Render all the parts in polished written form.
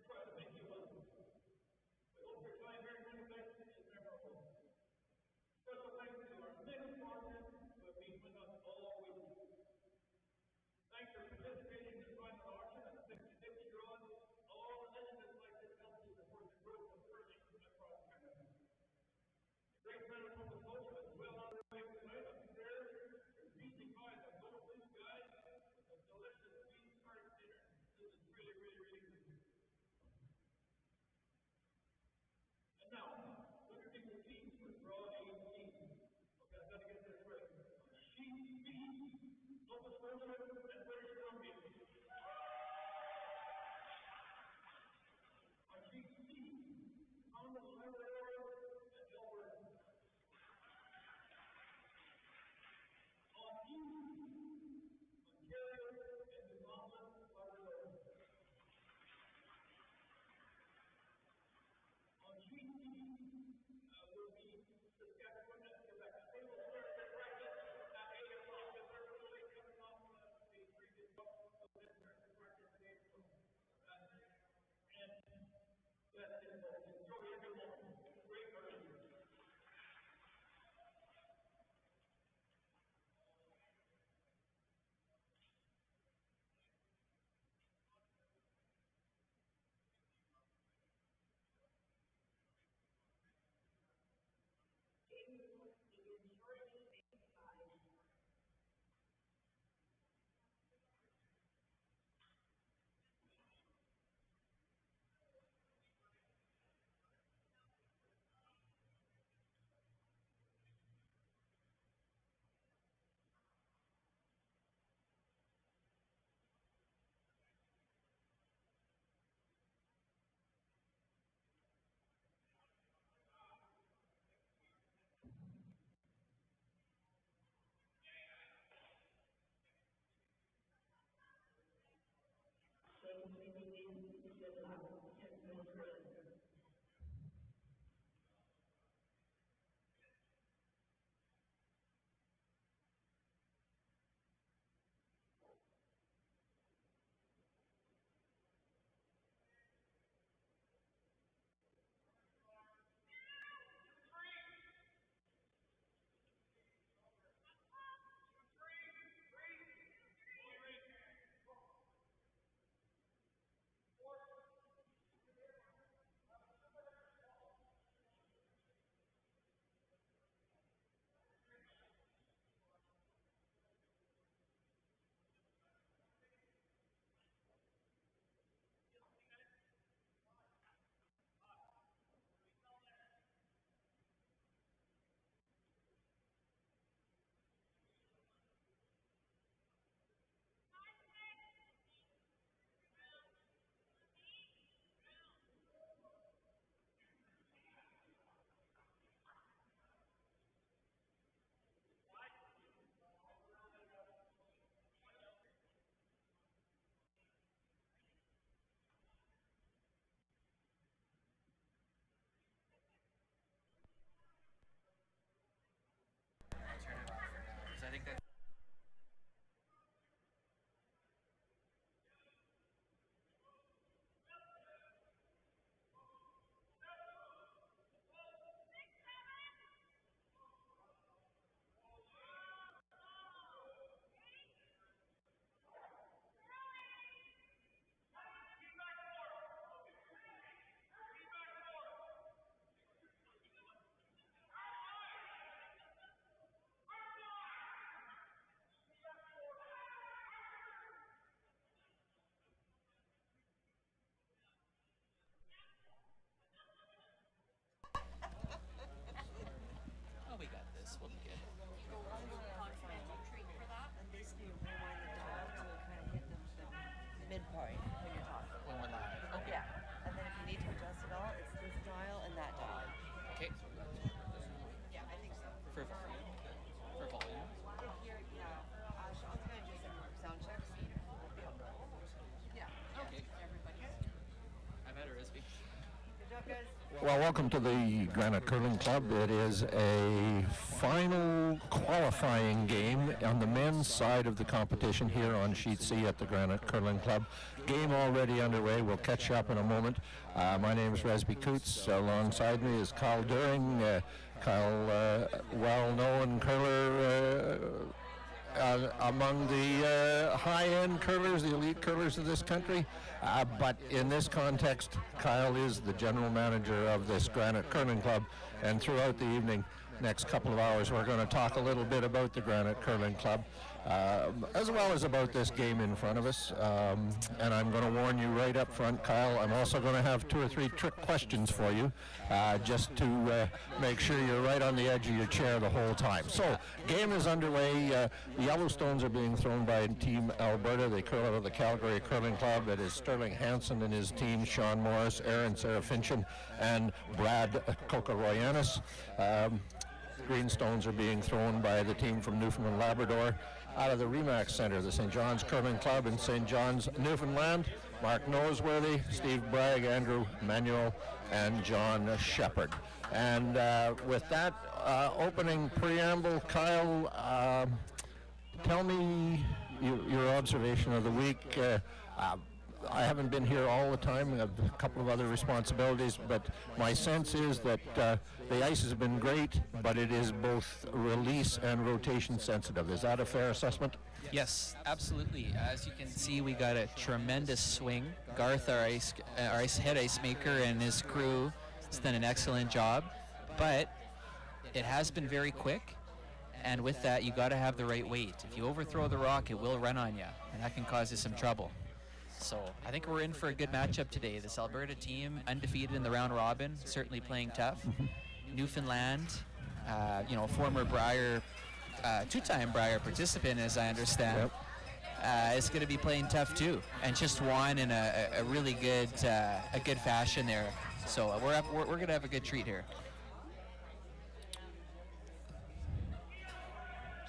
try to make you listen. We hope your time here in Winnipeg is memorable. Special thanks to our many partners who have been with us all week. Thanks for participating in the final auction of 50-50 draws. All initiatives like this help to support the growth of curling across Canada. The great Manitoba culture is well underway tonight upstairs. Beating by the little blue guys with a delicious beef tart dinner. This is really, really, really good. And now, Liberty will teams with draw 18. Okay, I've got to get this right. Sheet B, Nova Scotia, and British Columbia. On sheet C, Thomas, Labrador, and Alberta. On E, Ontario, and Newfoundland, Labrador. On sheet D, will be Saskatchewan and Quebec. They will start their practice at 8 o'clock, and they're really coming off the previous book of this practice today. And that's it, folks. Enjoy every moment. Great curling. Turn it off for now, because I think that. Oh, we got this. We'll be good. And basically you rewind the dial to kind of hit the midpoint when you're talking. When we're live. Okay. Yeah. And then if you need to adjust it all, it's this dial and that dial. Okay. Yeah, I think so. For volume. For volume. If you're, Sean's going to do some sound checks. Yeah. Okay. Everybody's. I bet her is be. Good job, guys. Well, welcome to the Granite Curling Club. It is a final qualifying game on the men's side of the competition here on Sheet C at the Granite Curling Club. Game already underway. We'll catch you up in a moment. My name is Resby Coots. Alongside me is Kyle During. Kyle, well-known curler among the high-end curlers, the elite curlers of this country. But in this context, Kyle is the general manager of this Granite Curling Club. And throughout the evening, next couple of hours, we're going to talk a little bit about the Granite Curling Club, as well as about this game in front of us. And I'm going to warn you right up front, Kyle, I'm also going to have 2 or 3 trick questions for you, just to make sure you're right on the edge of your chair the whole time. So, game is underway. The Yellowstones are being thrown by Team Alberta. They curl out of the Calgary Curling Club. It is Sterling Hansen and his team, Sean Morris, Aaron Serafincian, and Brad Kokoroyanis. Greenstones are being thrown by the team from Newfoundland Labrador out of the Remax Center, the St. John's Curling Club in St. John's, Newfoundland. Mark Noseworthy, Steve Bragg, Andrew Manuel, and John Shepard. And with that opening preamble, Kyle, tell me your observation of the week. I haven't been here all the time. I have a couple of other responsibilities, but my sense is that the ice has been great, but it is both release and rotation sensitive. Is that a fair assessment? Yes, absolutely. As you can see, we got a tremendous swing. Garth, our head ice maker, and his crew has done an excellent job, but it has been very quick. And with that, you got to have the right weight. If you overthrow the rock, it will run on you, and that can cause you some trouble. So I think we're in for a good matchup today. This Alberta team, undefeated in the round robin, certainly playing tough. Newfoundland, former Brier, 2-time Brier participant, as I understand, is going to be playing tough too, and just won in a really good fashion there. So we're going to have a good treat here.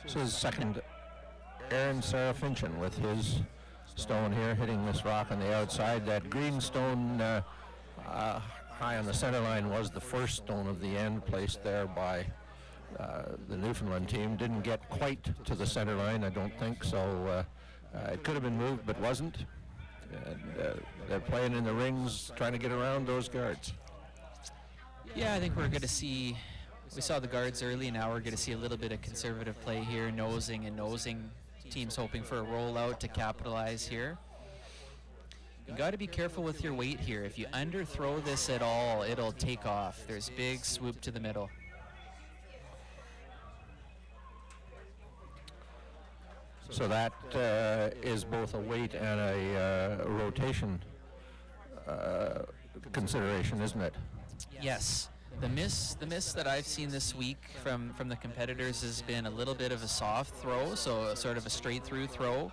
So his second, Aaron Serafincian with his stone here, hitting this rock on the outside. That green stone high on the center line was the first stone of the end, placed there by the Newfoundland team. Didn't get quite to the center line, I don't think, so it could have been moved, but wasn't. And they're playing in the rings, trying to get around those guards. Yeah, I think we're going to see, we saw the guards early, now we're going to see a little bit of conservative play here, nosing. Teams hoping for a rollout to capitalize here. You got to be careful with your weight here. If you underthrow this at all, it'll take off. There's big swoop to the middle. So that is both a weight and a rotation consideration, isn't it? Yes. The miss that I've seen this week from the competitors has been a little bit of a soft throw, so sort of a straight through throw,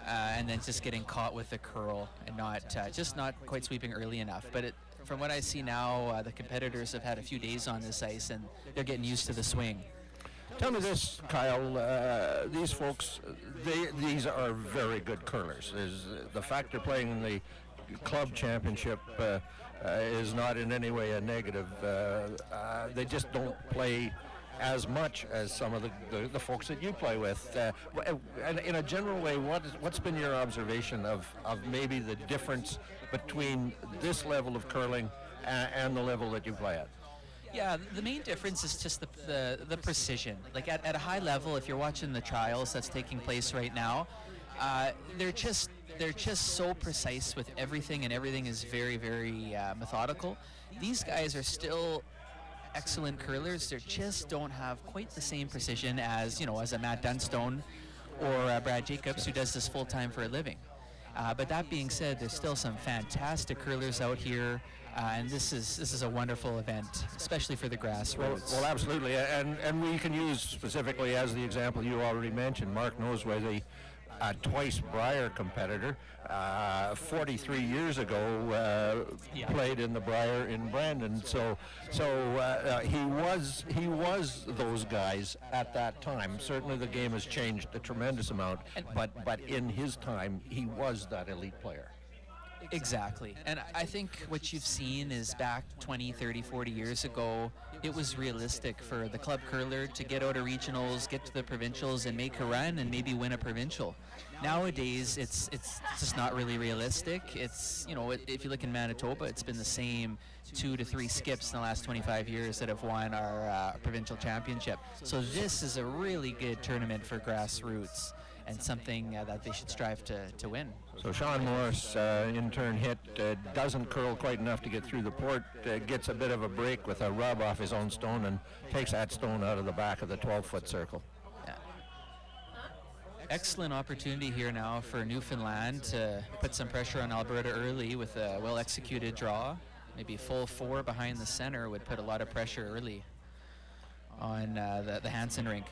and then just getting caught with the curl and not quite sweeping early enough. But from what I see now, the competitors have had a few days on this ice and they're getting used to the swing. Tell me this, Kyle. These folks, these are very good curlers. The fact they're playing in the club championship is not in any way a negative. They just don't play as much as some of the folks that you play with. And in a general way, what's been your observation of maybe the difference between this level of curling and the level that you play at? Yeah, the main difference is just the precision. Like at a high level, if you're watching the trials that's taking place right now, they're just so precise with everything, and everything is very, very methodical. These guys are still excellent curlers. They just don't have quite the same precision as a Matt Dunstone or Brad Jacobs, who does this full time for a living. But that being said, there's still some fantastic curlers out here, and this is a wonderful event, especially for the grassroots. Well, absolutely, and we can use specifically as the example you already mentioned, Mark Noseworthy, twice Brier competitor, 43 years ago played in the Brier in Brandon. So he was those guys at that time. Certainly the game has changed a tremendous amount, but in his time he was that elite player. Exactly. And I think what you've seen is back 20, 30, 40 years ago, it was realistic for the club curler to get out of regionals, get to the provincials, and make a run and maybe win a provincial. Nowadays, it's just not really realistic. It's, you know, if you look in Manitoba, it's been the same 2 to 3 skips in the last 25 years that have won our provincial championship. So this is a really good tournament for grassroots and something that they should strive to win. So Sean Morris, in turn hit, doesn't curl quite enough to get through the port, gets a bit of a break with a rub off his own stone and takes that stone out of the back of the 12-foot circle. Yeah. Excellent opportunity here now for Newfoundland to put some pressure on Alberta early with a well-executed draw. Maybe full 4 behind the center would put a lot of pressure early on the Hansen rink.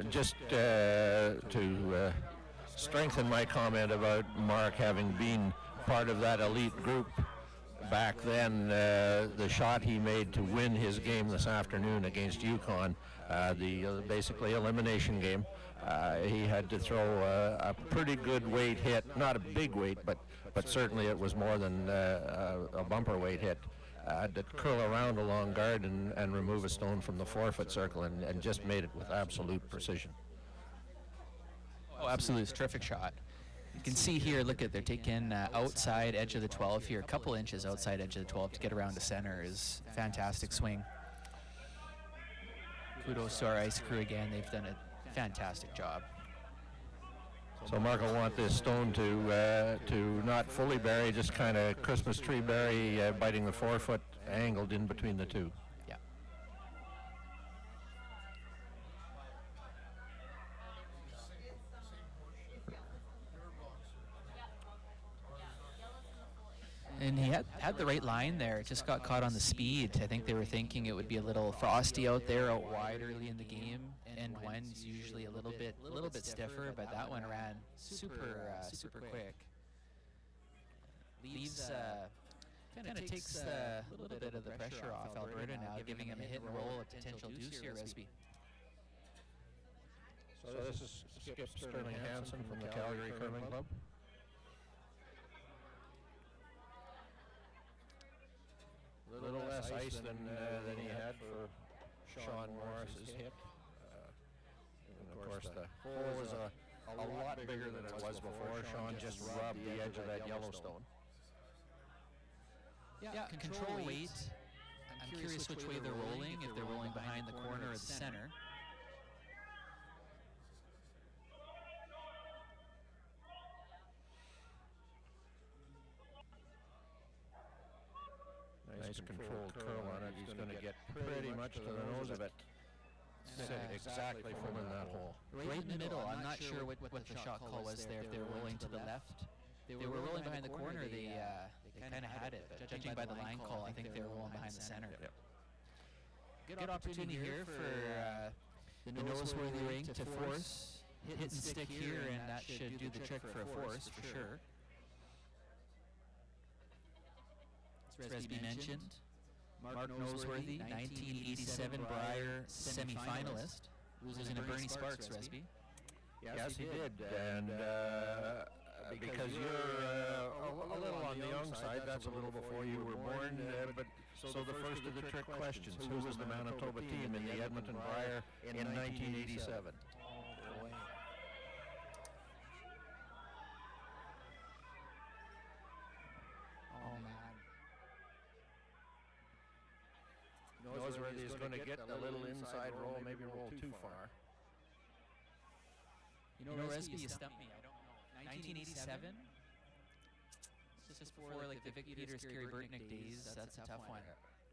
Just to strengthen my comment about Mark having been part of that elite group back then, the shot he made to win his game this afternoon against Yukon, the basically elimination game, he had to throw a pretty good weight hit, not a big weight, but certainly it was more than a bumper weight hit. To curl around a long guard and remove a stone from the 4-foot circle and just made it with absolute precision. Oh, absolutely. It's a terrific shot. You can see here, look at, they're taking outside edge of the 12 here, a couple inches outside edge of the 12 to get around to center is a fantastic swing. Kudos to our ice crew again. They've done a fantastic job. So Mark will want this stone to not fully bury, just kind of Christmas tree bury, biting the 4-foot, angled in between the two. Yeah. And he had the right line there. It just got caught on the speed. I think they were thinking it would be a little frosty out there, out wide early in the game. End one's usually a little bit stiffer, but that one ran super quick. Leaves kind of takes a little bit of the pressure off Alberta now, giving him a hit and roll, a potential deuce here, Resby. So this is Skip Sterling Hansen from the Calgary Curling Club. A little less ice than he had for Sean Morris's hit. And of course the hole is a lot bigger than it was before. Sean just rubbed the edge of that Yellowstone. Yeah, control weight. I'm curious which way they're rolling, if they're rolling behind the corner or the center. Nice controlled curl on it. He's going to get pretty much to the nose of it. Exactly full in that hole. Right in the middle. I'm not sure what the shot call was there. If they were rolling to the left, they were rolling behind the corner. They kind of had it, but judging by the line call, I think they were rolling behind the center. Yep. Good opportunity here for the noseworthy rink to force, hit and stick here, and that should do the trick for a force for sure. As Resby mentioned, Mark Noseworthy, 1987 Brier semifinalist, losing to Bernie Sparks, Resby. Yes, he did. And because you're a little on the young side, that's a little before you were born. But so the first of the trick questions: who was the Manitoba team in the Edmonton Brier in 1987? Noseworthy is going to get a little inside roll, maybe roll too far. You know, Resby, you stumped me. I don't know. 1987? This is before like the Vic Peters, Kerry Burtnick days. That's a tough one.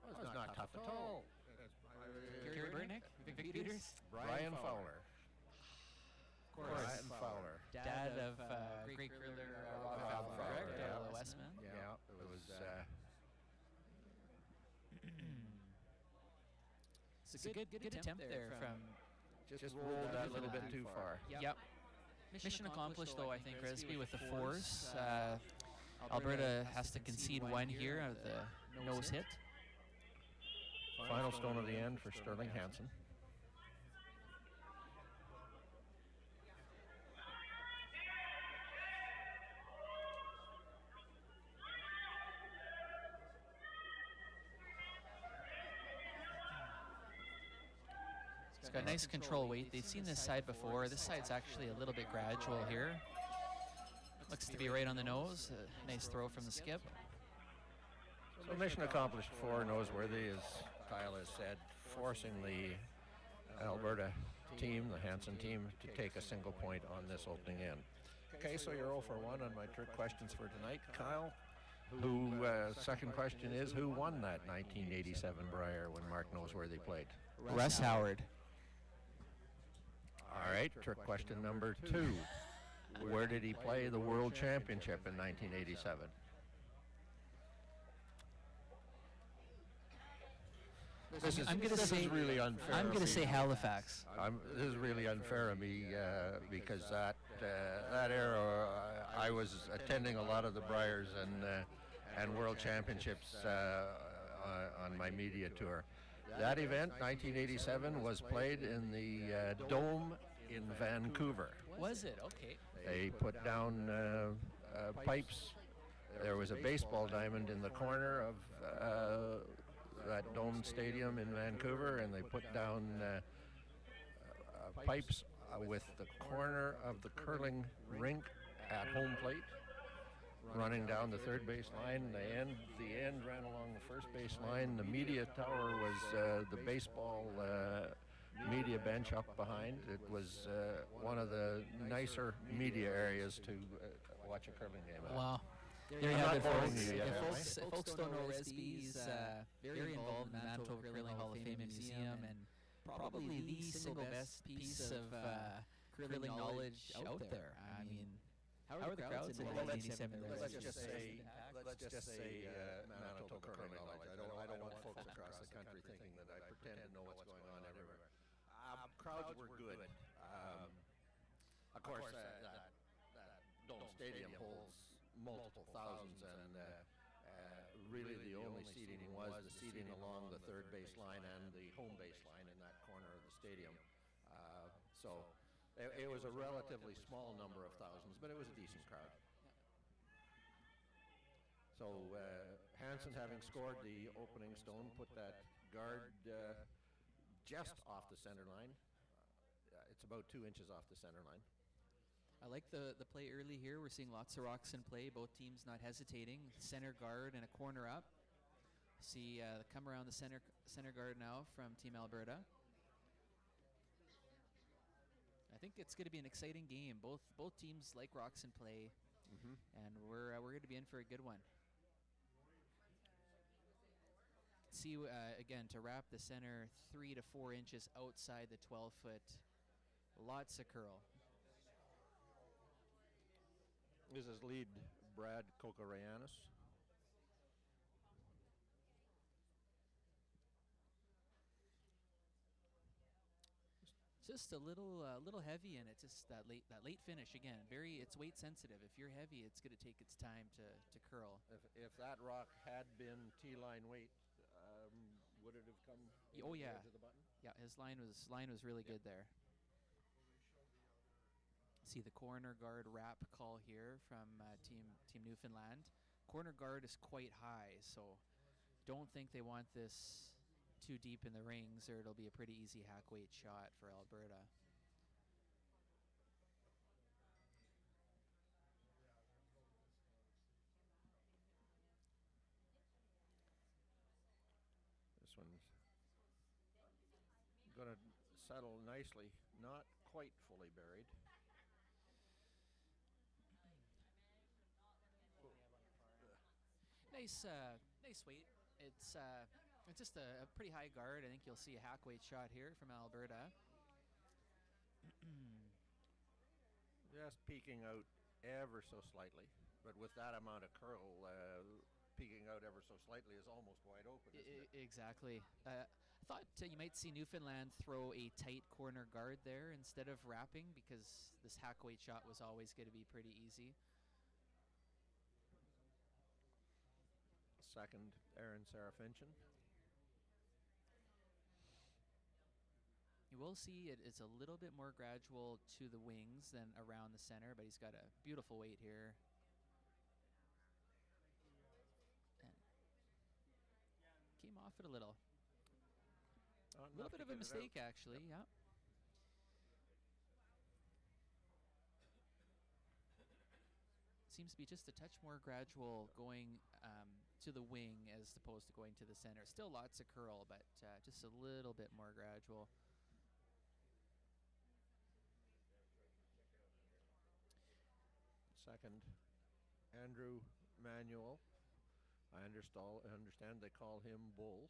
Well, it's not tough at all. Kerry Burtnick? Vic Peters? Brian Fowler. Of course. Brian Fowler. Dad of great curler Rob Fowler, out of Westman. Yeah, it was... It's a good attempt there from... Just rolled that a little bit too far. Yep. Mission accomplished, though, I think, Resby, with the force. Alberta has to concede one here out of the nose hit. Final stone of the end for Sterling Hansen. It's got nice control weight. They've seen this side before. This side's actually a little bit gradual here. Looks to be right on the nose. A nice throw from the skip. So mission accomplished for Noseworthy, as Kyle has said, forcing the Alberta team, the Hansen team, to take a single point on this opening end. Okay, so you're 0 for 1 on my trick questions for tonight. Kyle, second question is, who won that 1987 Brier when Mark Noseworthy played? Russ Howard. All right, trick question number 2. Where did he play the World Championship in 1987? This is really unfair. I'm going to say Halifax. This is really unfair of me because that era I was attending a lot of the Briers and World Championships on my media tour. That event, 1987, was played in the Dome in Vancouver. Was it? Okay. They put down pipes. There was a baseball diamond in the corner of that Dome Stadium in Vancouver, and they put down pipes with the corner of the curling rink at home plate, running down the third base line. The end ran along the first base line. The media tower was the baseball media bench up behind. It was one of the nicer media areas to watch a curling game at. Wow. There you have it, folks. If folks don't know, Resby's very involved in the Manitoba Curling Hall of Fame and Museum, and probably the single best piece of curling knowledge out there. I mean, how are the crowds in 1987? Let's just say Manitoba curling knowledge. I don't want folks across the country thinking that I pretend to know what's going on everywhere. Crowds were good. Of course, that Dome Stadium holds multiple thousands, and really the only seating was the seating along the third base line and the home base line in that corner of the stadium. So it was a relatively small number of thousands, but it was a decent crowd. So Hansen, having scored the opening stone, put that guard just off the center line. It's about 2 inches off the center line. I like the play early here. We're seeing lots of rocks in play. Both teams not hesitating. Center guard and a corner up. See come around the center guard now from Team Alberta. I think it's going to be an exciting game. Both teams like rocks in play, and we're going to be in for a good one. See again, to wrap the center 3 to 4 inches outside the 12-foot. Lots of curl. This is lead Brad Kokorayanis. Just a little heavy in it. Just that late finish again. It's weight sensitive. If you're heavy, it's going to take its time to curl. If that rock had been T-line weight, would it have come? Oh yeah. To the button? Yeah, his line was really good there. See the corner guard wrap call here from Team Newfoundland. Corner guard is quite high, so don't think they want this too deep in the rings, or it'll be a pretty easy hack weight shot for Alberta. This one's going to settle nicely, not quite fully buried. Nice weight. It's just a pretty high guard. I think you'll see a hack weight shot here from Alberta. Just peeking out ever so slightly, but with that amount of curl, peeking out ever so slightly is almost wide open, isn't it? Exactly. I thought you might see Newfoundland throw a tight corner guard there instead of wrapping, because this hack weight shot was always going to be pretty easy. Second, Aaron Serafinchen. You will see it's a little bit more gradual to the wings than around the center, but he's got a beautiful weight here. And came off it a little. A little bit of a mistake, actually. Yep. Yeah. Seems to be just a touch more gradual going to the wing as opposed to going to the center. Still lots of curl, but just a little bit more gradual. Second, Andrew Manuel. I understand they call him Bull.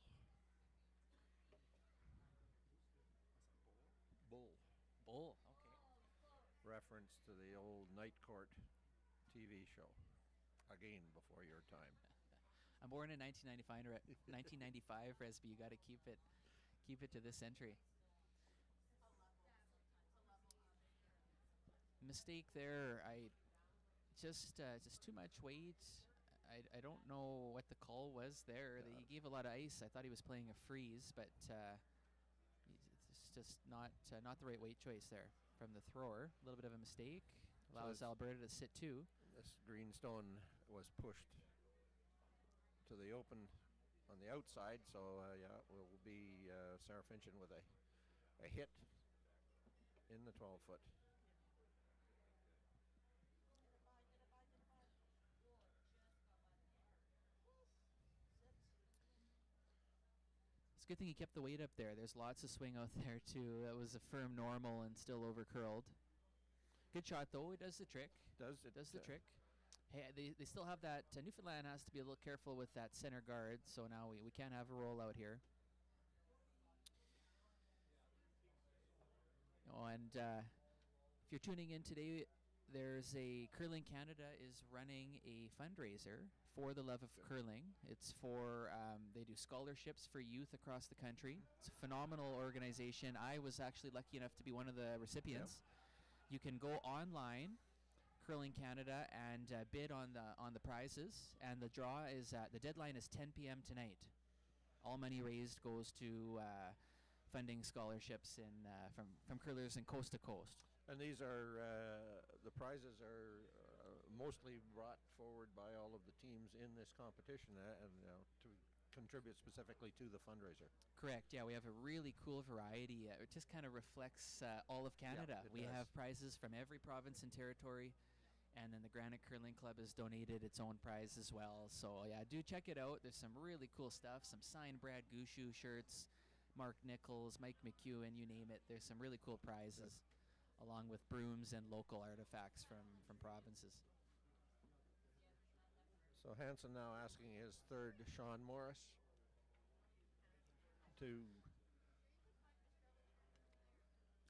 Bull. Bull, okay. Reference to the old Night Court TV show. Again, before your time. I'm born in 1995, Resby. You got to keep it to this century. Mistake there. I just too much weight. I don't know what the call was there. He gave a lot of ice. I thought he was playing a freeze, but it's just not the right weight choice there from the thrower. A little bit of a mistake. Allows Alberta to sit two. This greenstone was pushed to the open on the outside, so will be Sarah Finchen with a hit in the 12-foot. It's a good thing he kept the weight up there. There's lots of swing out there too. That was a firm normal and still over curled. Good shot though. It does the trick. Does the trick. Hey, they still have that. Newfoundland has to be a little careful with that center guard. So now we can't have a rollout here. Oh, and if you're tuning in today, there's Curling Canada is running a fundraiser for the love of curling. It's for, they do scholarships for youth across the country. It's a phenomenal organization. I was actually lucky enough to be one of the recipients. Yep. You can go online, Curling Canada, and bid on the prizes. And the draw is, the deadline is 10 p.m. tonight. All money raised goes to funding scholarships from curlers in coast to coast. And these are, the prizes are mostly brought forward by all of the teams in this competition and to contribute specifically to the fundraiser. Correct, yeah, we have a really cool variety. It just kind of reflects all of Canada. Yeah, we have prizes from every province and territory, and then the Granite Curling Club has donated its own prize as well. So yeah, do check it out. There's some really cool stuff, some signed Brad Gushu shirts, Mark Nichols, Mike McEwen, you name it. There's some really cool prizes. Good. Along with brooms and local artifacts from provinces. So Hansen now asking his third Sean Morris to.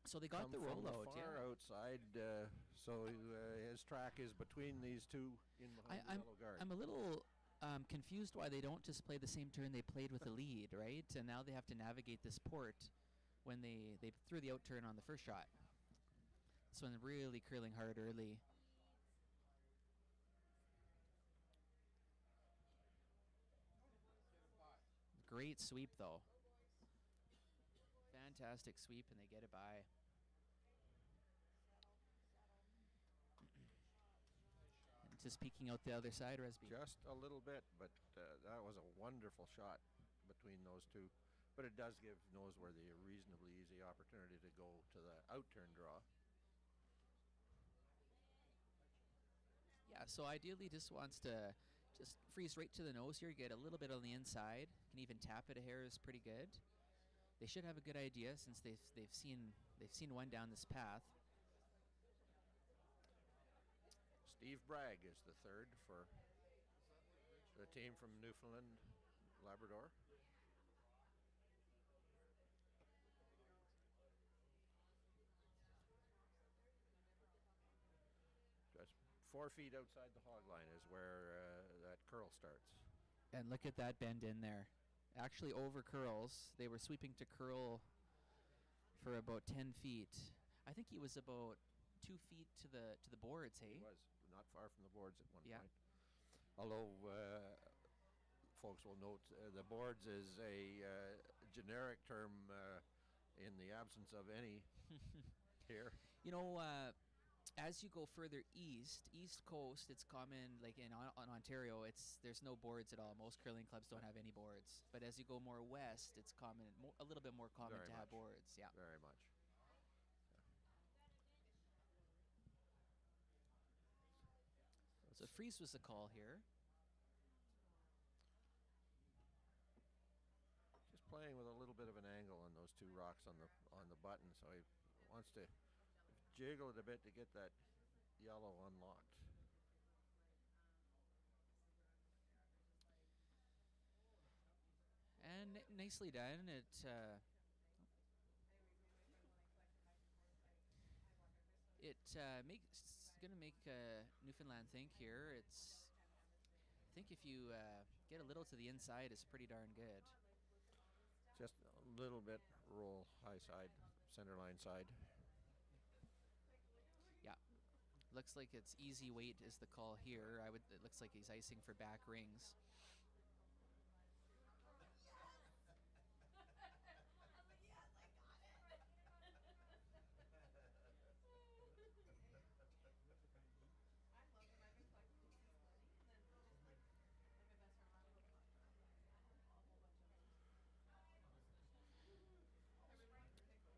So they got the rollout, from the far outside. So his track is between these two in behind the yellow guard. I'm a little confused why they don't just play the same turn they played with the lead, right? And now they have to navigate this port when they threw the out turn on the first shot. So they're really curling hard early. Great sweep though. Fantastic sweep, and they get it by. And just peeking out the other side, Resby. Just a little bit, but that was a wonderful shot between those two. But it does give Noseworthy a reasonably easy opportunity to go to the out turn draw. Yeah, so ideally just wants to just freeze right to the nose here, get a little bit on the inside. Can even tap it a hair is pretty good. They should have a good idea since they've seen one down this path. Steve Bragg is the third for the team from Newfoundland, Labrador. Just 4 feet outside the hog line is where that curl starts. And look at that bend in there. Actually over curls. They were sweeping to curl for about 10 feet. I think he was about 2 feet to the boards, hey? He was not far from the boards at one yeah. point. Although folks will note the boards is a generic term in the absence of any here. You know, as you go further east coast, it's common, like on Ontario, there's no boards at all. Most curling clubs don't have any boards. But as you go more west, it's common, a little bit more common Very to have much. boards. Yeah. Very much. So freeze was the call here. Just playing with a little bit of an angle on those two rocks on the button, so he wants to jiggle it a bit to get that yellow unlocked. And nicely done. It makes gonna make Newfoundland think here. I think if you get a little to the inside, it's pretty darn good. Just a little bit roll high side, center line side. Yeah, looks like it's easy weight is the call here. It looks like he's icing for back rings.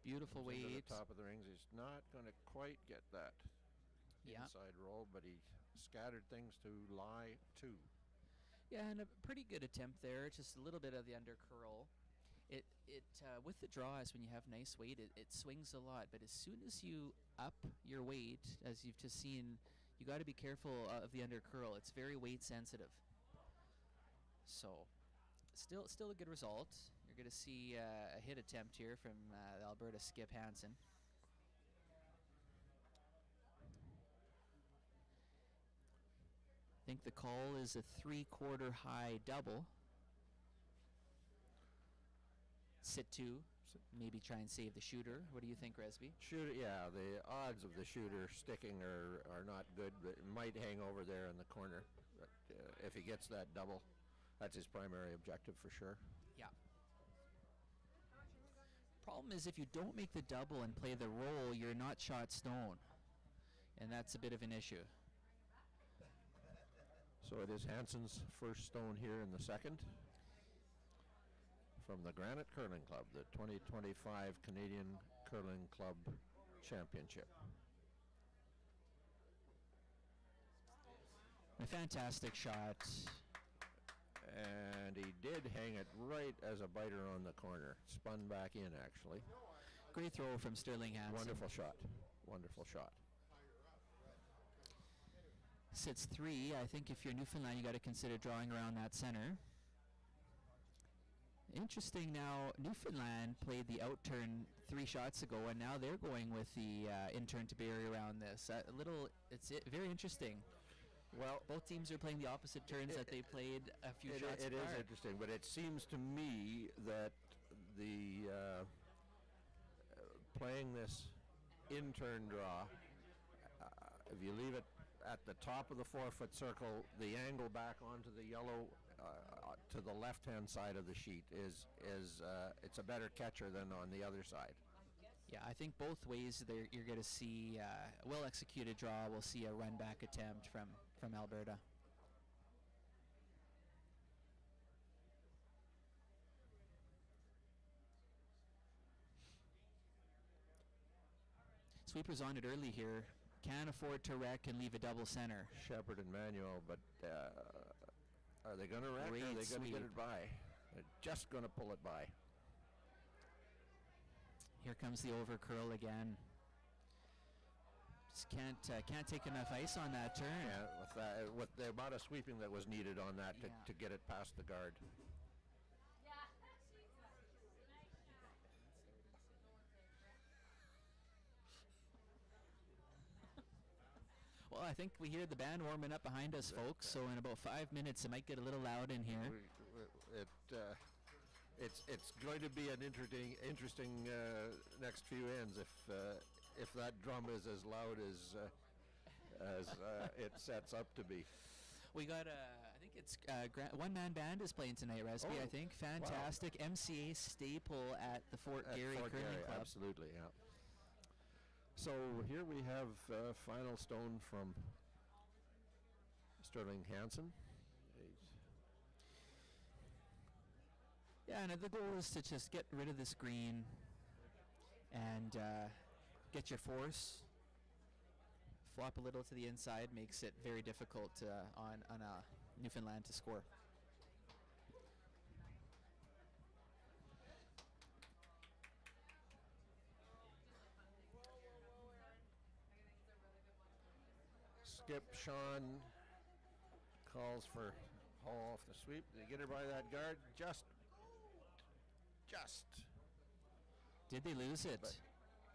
Beautiful Comes into weight. the top of the rings. He's not going to quite get that inside roll, but he scattered things to lie 2. Yeah, and a pretty good attempt there. Just a little bit of the under curl. It with the draws, when you have nice weight, it swings a lot. But as soon as you up your weight, as you've just seen, you got to be careful of the under curl. It's very weight sensitive. So, still a good result. You're going to see a hit attempt here from the Alberta Skip Hansen. I think the call is a 3/4 high double. Sit 2, maybe try and save the shooter. What do you think, Resby? Shooter, yeah, the odds of the shooter sticking are not good, but it might hang over there in the corner. But, if he gets that double, that's his primary objective for sure. Yeah. Problem is, if you don't make the double and play the roll, you're not shot stone. And that's a bit of an issue. So it is Hansen's first stone here in the second from the Granite Curling Club, the 2025 Canadian Curling Club Championship. A fantastic shot. And he did hang it right as a biter on the corner. Spun back in, actually. Great throw from Sterling Hansen. Wonderful shot. Wonderful shot. Sits 3. I think if you're Newfoundland, you got to consider drawing around that center. Interesting now, Newfoundland played the out-turn 3 shots ago, and now they're going with the in-turn to bury around this. Very interesting. Well, both teams are playing the opposite turns that they played a few shots apart. It is interesting, but it seems to me that the playing this in-turn draw, if you leave it at the top of the 4-foot circle, the angle back onto the yellow to the left-hand side of the sheet is it's a better catcher than on the other side. Yeah, I think both ways you're going to see a well-executed draw. We'll see a run-back attempt from Alberta. Sweepers on it early here. Can't afford to wreck and leave a double center. Shepard and Manuel, but are they going to wreck or are they going to get it by? They're just going to pull it by. Here comes the over curl again. Just can't take enough ice on that turn. Yeah, with the amount of sweeping that was needed on that to get it past the guard. Well, I think we hear the band warming up behind us, folks. So in about 5 minutes, it might get a little loud in here. It's going to be an interesting next few ends if that drum is as loud as it sets up to be. We got I think it's one-man band is playing tonight, Resby. Oh, I think fantastic. Wow. MCA staple at the Fort Garry Curling Club. Absolutely, yeah. So here we have final stone from Sterling Hansen. Yeah, and the goal is to just get rid of this green and get your force. Flop a little to the inside makes it very difficult on Newfoundland to score. Skip Sean calls for haul off the sweep. They get her by that guard. Just. Did they lose it? But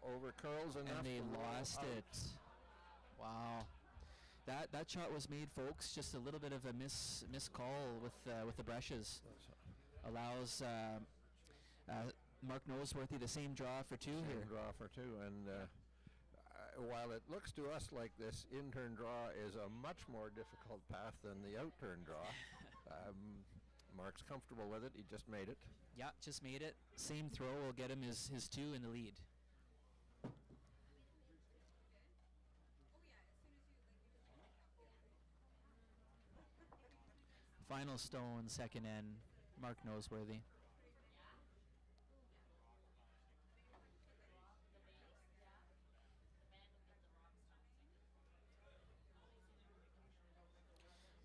over curls enough. And they to roll lost out. it. Wow. That shot was made, folks. Just a little bit of a miscall with the brushes. Allows Mark Noseworthy the same draw for two Same here. draw for two, and while it looks to us like this in-turn draw is a much more difficult path than the out-turn draw, Mark's comfortable with it. He just made it. Yeah, just made it. Same throw will get him his two in the lead. Final stone, second end, Mark Noseworthy.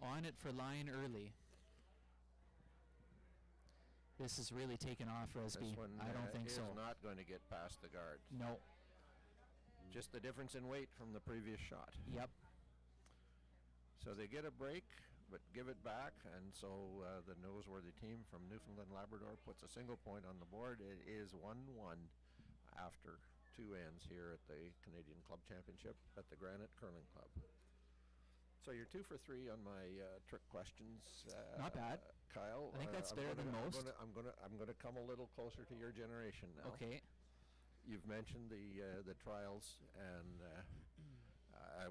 On it for line early. This is really taken off, Resby. This one I don't think is so. not going to get past the guard. No. Just the difference in weight from the previous shot. Yep. So they get a break, but give it back, and so the Noseworthy team from Newfoundland Labrador puts a single point on the board. It is 1-1 after two ends here at the Canadian Club Championship at the Granite Curling Club. So you're 2 for 3 on my trick questions. Not bad, Kyle. I think that's better than most. I'm gonna come a little closer to your generation now. Okay. You've mentioned the trials, and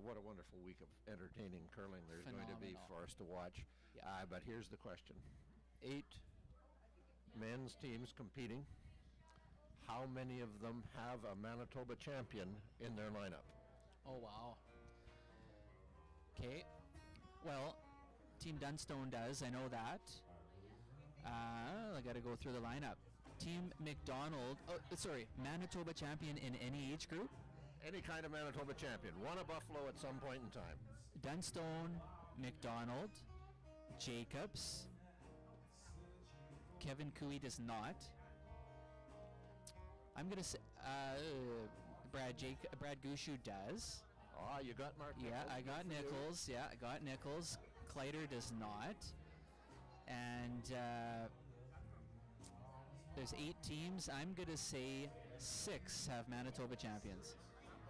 what a wonderful week of entertaining curling there's going to be Phenomenal. for us to watch. Yeah. But here's the question: 8 men's teams competing. How many of them have a Manitoba champion in their lineup? Oh, wow. Okay. Well, Team Dunstone does. I know that. I got to go through the lineup. Team McDonald. Oh, sorry. Manitoba champion in any age group. Any kind of Manitoba champion. Won a Buffalo at some point in time. Dunstone, McDonald, Jacobs. Kevin Cooey does not. I'm gonna say Brad Gushu does. Oh, you got Mark Yeah, Nichols. I got Good for you. Nichols. Yeah, I got Nichols. Kleider does not. And there's 8 teams. I'm going to say 6 have Manitoba champions.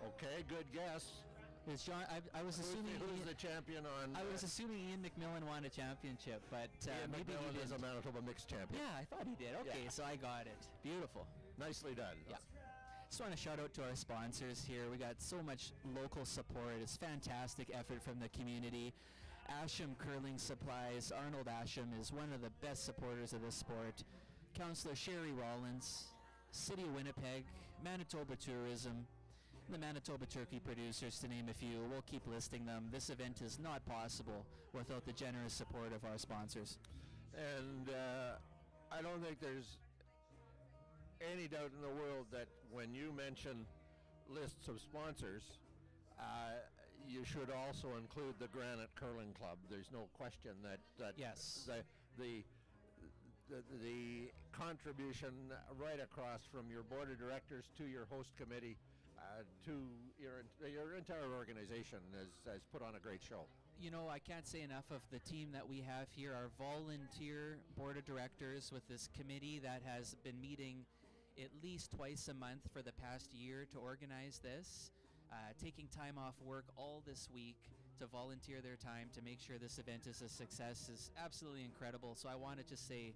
Okay, good guess. There's John. I was assuming. Who's the champion on? I was assuming Ian McMillan won a championship, but Ian maybe McMillan he is a didn't. Manitoba mixed champion. Yeah, I thought he did. Okay, Yeah. so I got it. Beautiful. Nicely done. Yeah. Just want to shout out to our sponsors here. We got so much local support. It's fantastic effort from the community. Asham Curling Supplies. Arnold Asham is one of the best supporters of this sport. Councillor Sherry Rollins, City of Winnipeg, Manitoba Tourism, the Manitoba Turkey Producers, to name a few. We'll keep listing them. This event is not possible without the generous support of our sponsors. And I don't think there's any doubt in the world that when you mention lists of sponsors, you should also include the Granite Curling Club. There's no question that Yes. the contribution right across from your board of directors to your host committee to your entire organization has put on a great show. You know, I can't say enough of the team that we have here, our volunteer board of directors with this committee that has been meeting at least twice a month for the past year to organize this, taking time off work all this week to volunteer their time to make sure this event is a success is absolutely incredible. So I want to just say,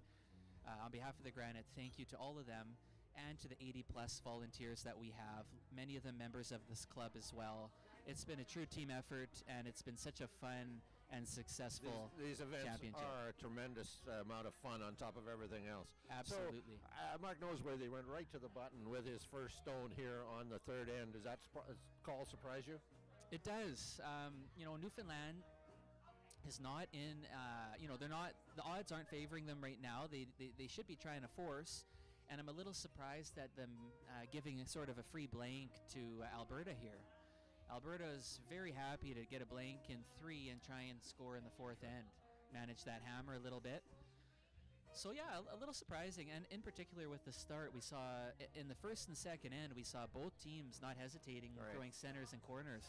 on behalf of the Granite, thank you to all of them and to the 80-plus volunteers that we have, many of them members of this club as well. It's been a true team effort, and it's been such a fun and successful These events championship. are a tremendous amount of fun on top of everything else. Absolutely. So, Mark Noseworthy went right to the button with his first stone here on the third end. Does that call surprise you? It does. Newfoundland is not in, they're not, the odds aren't favoring them right now. They should be trying to force, and I'm a little surprised at them giving a sort of a free blank to Alberta here. Alberta is very happy to get a blank in 3 and try and score in the fourth end, manage that hammer a little bit. So yeah, a little surprising, and in particular with the start, we saw in the first and second end, we saw both teams not hesitating, throwing centers and corners.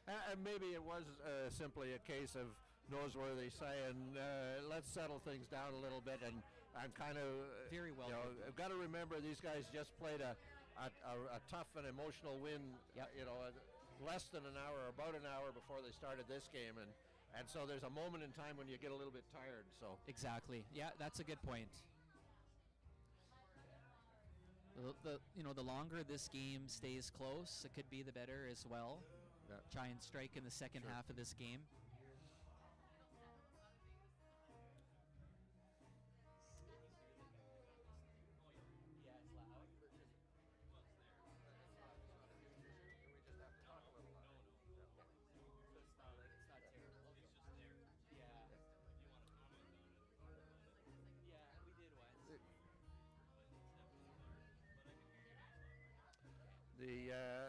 And maybe it was simply a case of Noseworthy saying, let's settle things down a little bit, and I'm kind of very well. I've got to remember these guys just played a tough and emotional win. Yep. Less than an hour, about an hour before they started this game, and so there's a moment in time when you get a little bit tired. So exactly, yeah, that's a good point. The longer this game stays close, it could be the better as well. Yeah. Try and strike in the second half of this game.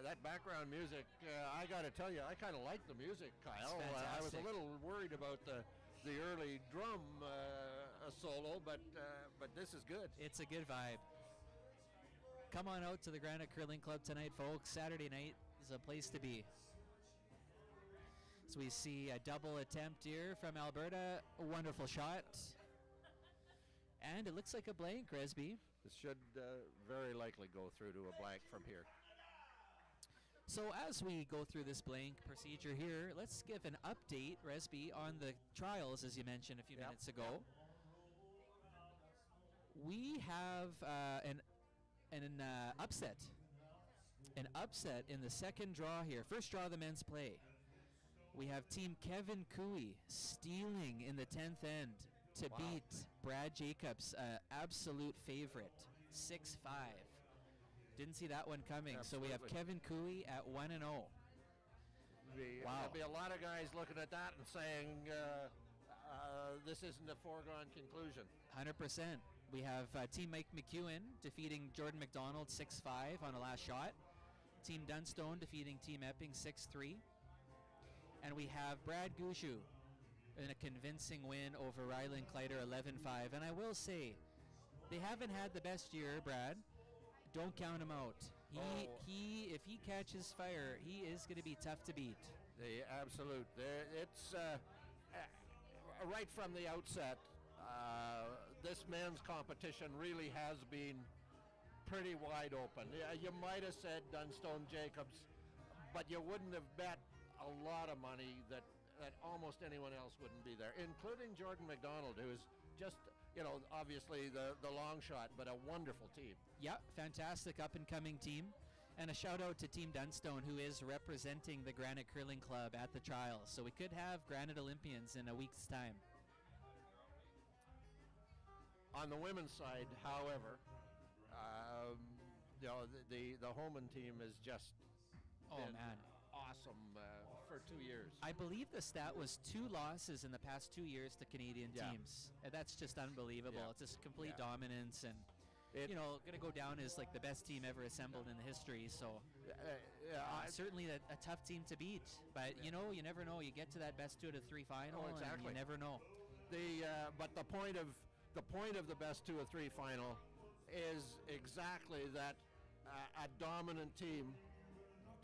That background music, I got to tell you, I kind of like the music, Kyle. I was a little worried about the early drum solo, but this is good. It's a good vibe. Come on out to the Granite Curling Club tonight, folks. Saturday night is a place to be. So we see a double attempt here from Alberta. A wonderful shot. And it looks like a blank, Resby. This should very likely go through to a blank from here. So as we go through this blank procedure here, let's give an update, Resby, on the trials, as you mentioned a few minutes ago. We have an upset. An upset in the second draw here. First draw of the men's play. We have Team Kevin Cooey stealing in the 10th end to beat Brad Jacobs, absolute favorite, 6-5. Didn't see that one coming. Absolutely. So we have Kevin Cooey at 1-0. There'll be a lot of guys looking at that and saying this isn't a foregone conclusion. 100%. We have Team Mike McEwen defeating Jordan McDonald 6-5 on a last shot. Team Dunstone defeating Team Epping 6-3. And we have Brad Gushu in a convincing win over Ryland Kleider 11-5. And I will say, they haven't had the best year, Brad. Don't count him out. He if he catches fire, he is going to be tough to beat. The absolute. It's right from the outset. This men's competition really has been pretty wide open. You might have said Dunstone Jacobs, but you wouldn't have bet a lot of money that almost anyone else wouldn't be there, including Jordan McDonald, who is just, obviously the long shot, but a wonderful team. Yeah, fantastic up-and-coming team. And a shout-out to Team Dunstone, who is representing the Granite Curling Club at the trials. So we could have Granite Olympians in a week's time. On the women's side, however, the Homan team is just been awesome for 2 years. I believe the stat was 2 losses in the past 2 years to Canadian teams. And that's just unbelievable. Yeah. It's just complete dominance, and going to go down as like the best team ever assembled in the history. So certainly a tough team to beat. But you never know. You get to that best 2 out of 3 final, exactly. And you never know. But the point of the best 2 of 3 final is exactly that a dominant team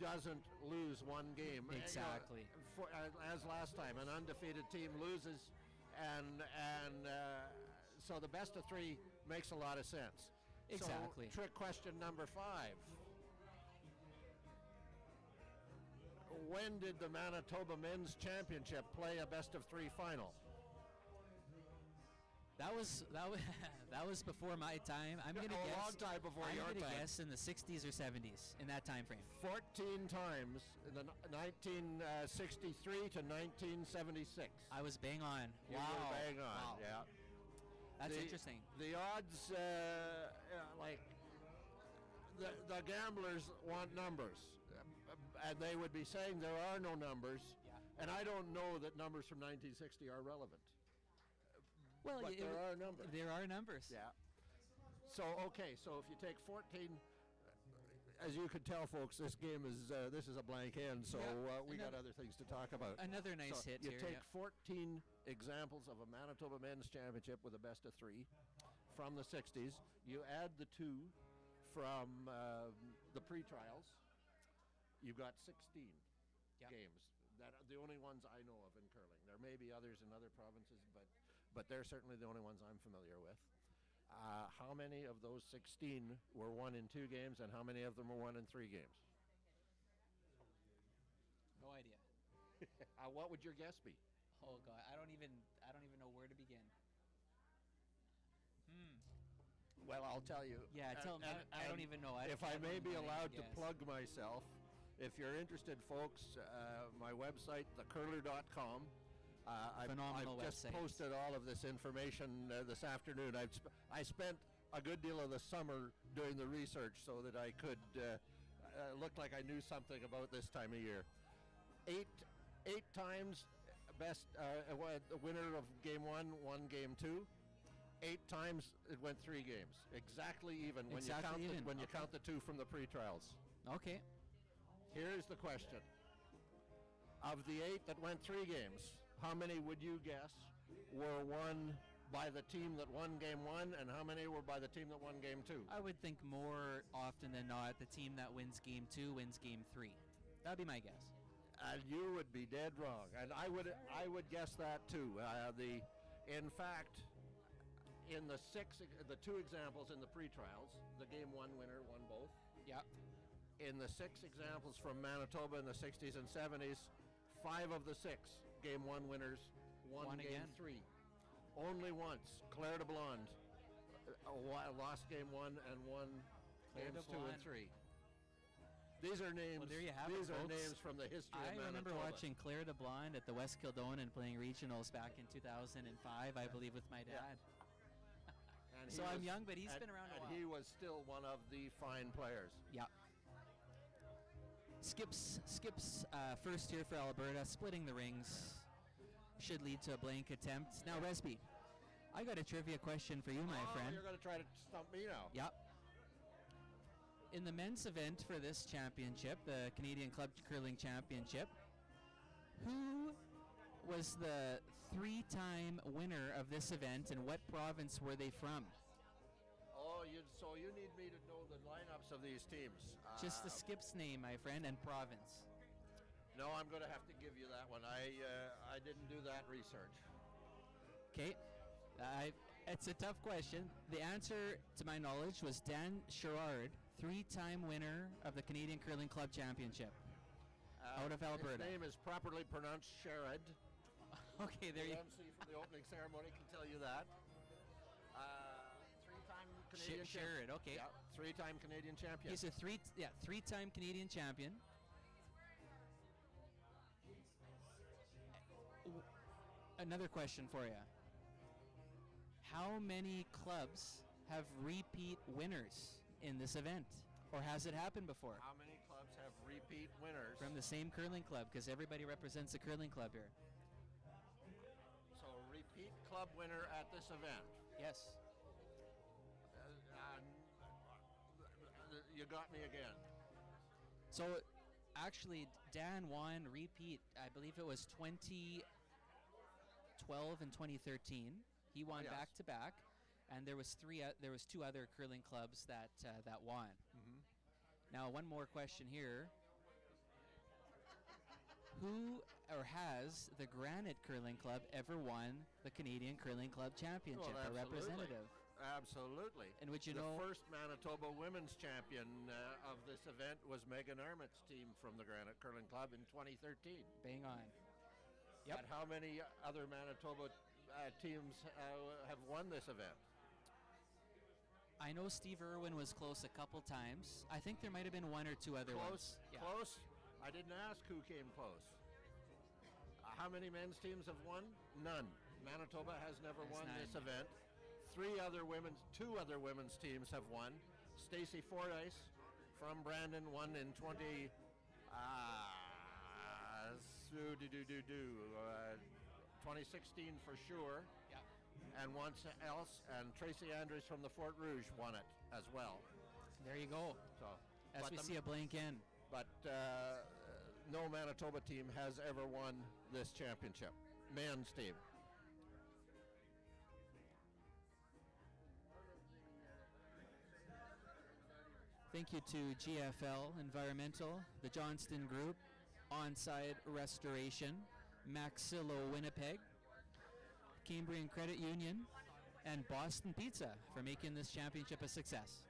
doesn't lose one game. Exactly. As last time, an undefeated team loses, and so the best of 3 makes a lot of sense. Exactly. So, trick question number 5. When did the Manitoba Men's Championship play a best of 3 final? That was that was before my time. I'm gonna a guess. long time before I'm your gonna time. guess in the 60s or 70s, in that time frame. 14 times in the 1963 to 1976. I was bang on. You Wow. were bang on, Wow. yeah. That's interesting. The odds, like, the gamblers want numbers, and they would be saying there are no numbers, Yeah. and I don't know that numbers from 1960 are relevant. Well, But there are numbers. There are numbers. Yeah. So, okay, so if you take 14, as you could tell, folks, this game is, this is a blank end, so Yeah, we got other things to talk about. Another nice So hit you here. take yeah. 14 examples of a Manitoba men's championship with a best of 3 from the 60s. You add the 2 from the pre-trials. You've got 16 Yeah. games. That are the only ones I know of in curling. There may be others in other provinces, but they're certainly the only ones I'm familiar with. How many of those 16 were won in 2 games, and how many of them were won in 3 games? No idea. What would your guess be? Oh God, I don't even know where to begin. Well, I'll tell you. Yeah, tell me. I don't even know. If I may be allowed to guess. plug myself, if you're interested, folks, my website, thecurler.com. Phenomenal I've just website. posted all of this information this afternoon. I spent a good deal of the summer doing the research so that I could look like I knew something about this time of year. Eight times best winner of game 1 won game 2. 8 times it went 3 games, exactly even when Exactly you count even. when you Okay. count the 2 from the pre-trials. Okay. Here's the question: of the 8 that went 3 games, how many would you guess were won by the team that won game 1, and how many were by the team that won game 2? I would think more often than not, the team that wins game 2 wins game 3. That'd be my guess. And you would be dead wrong, and I would guess that too. In fact, in the 2 examples in the pre-trials, the game 1 winner won both. Yeah. In the 6 examples from Manitoba in the 60s and 70s, 5 of the 6 game 1 winners won game again. 3. Only once, Claire de Blonde lost game 1 and won Claire games de 2 and Blonde. 3. These are names. Well, there you have it, these are folks. names from the history I of Manitoba. remember watching Claire de Blonde at the West Kildone and playing regionals back in 2005, I believe, with my dad. And So he I'm was- young, but he's and- been around a and while. he was still one of the fine players. Yeah. Skips first here for Alberta, splitting the rings. Should lead to a blank attempt. Now, Resby, I got a trivia question for you, my friend. You're going to try to stump me now. Yep. In the men's event for this championship, the Canadian Club Curling Championship, who was the 3-time winner of this event, and what province were they from? Oh, so you need me to know the lineups of these teams. Just the skip's name, my friend, and province. No, I'm going to have to give you that one. I didn't do that research. Okay. It's a tough question. The answer, to my knowledge, was Dan Sherrard, 3-time winner of the Canadian Curling Club Championship, out of Alberta. His name is properly pronounced Sherrod. Okay, there The you MC from the opening ceremony can tell you that. 3-time Canadian Sherrod, okay. Yeah, 3-time Canadian champion. He's a 3-time Canadian champion. Another question for you. How many clubs have repeat winners in this event? Or has it happened before? How many clubs have repeat winners? From the same curling club, because everybody represents a curling club here. So repeat club winner at this event. Yes. You got me again. So actually, Dan won repeat. I believe it was 2012 and 2013. He won yes. back to back, and there was 2 other curling clubs that won. Mm-hmm. Now, one more question here. Who or has the Granite Curling Club ever won the Canadian Curling Club Championship, Well, a representative? Absolutely. And would you the know- first Manitoba women's champion of this event was Megan Armitt's team from the Granite Curling Club in 2013. Bang on. Yep. And how many other Manitoba teams have won this event? I know Steve Irwin was close a couple times. I think there might have been one or two other Close? ones. Yeah. Close? I didn't ask who came close. How many men's teams have won? None. Manitoba has never won this event. Two other women's teams have won. Stacy Fordyce from Brandon won in 2016 for sure. Yeah. And once else, and Tracy Andrews from the Fort Rouge won it as well. There you go. So, As we see a blank end. But no Manitoba team has ever won this championship. Men's team. Thank you to GFL Environmental, the Johnston Group, Onside Restoration, Maxillo Winnipeg, Cambrian Credit Union, and Boston Pizza for making this championship a success.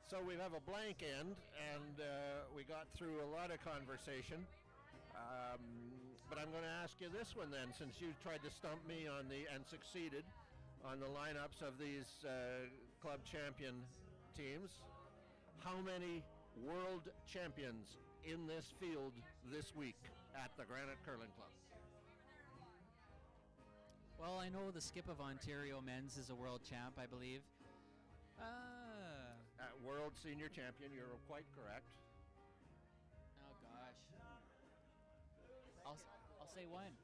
So we have a blank end, and we got through a lot of conversation. But I'm going to ask you this one then, since you tried to stump me on and succeeded on the lineups of these club champion teams. How many world champions in this field this week at the Granite Curling Club? Well, I know the Skip of Ontario men's is a world champ, I believe. World senior champion, you're quite correct. Oh gosh. I'll say one.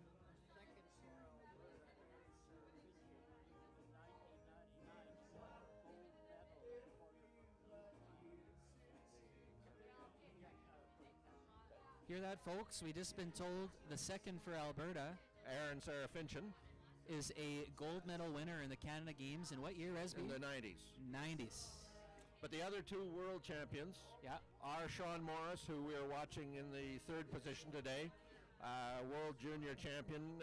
Hear that, folks? We just been told the second for Alberta, Aaron Serafinchen, is a gold medal winner in the Canada Games in what year, Resby? in the 90s. 90s. But the other two world champions are Sean Morris, who we are watching in the third position today, world junior champion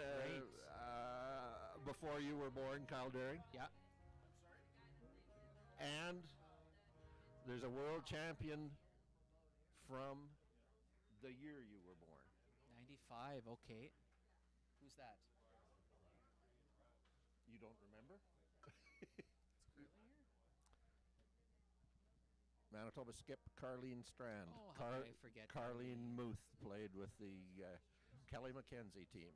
before you were born, Kyle Daring. Yeah. And there's a world champion from the year you were born. 95, okay. Who's that? You don't remember? Manitoba skip Carleen Strand. Oh, how could I forget Carleen Muth played with the Kelly McKenzie team.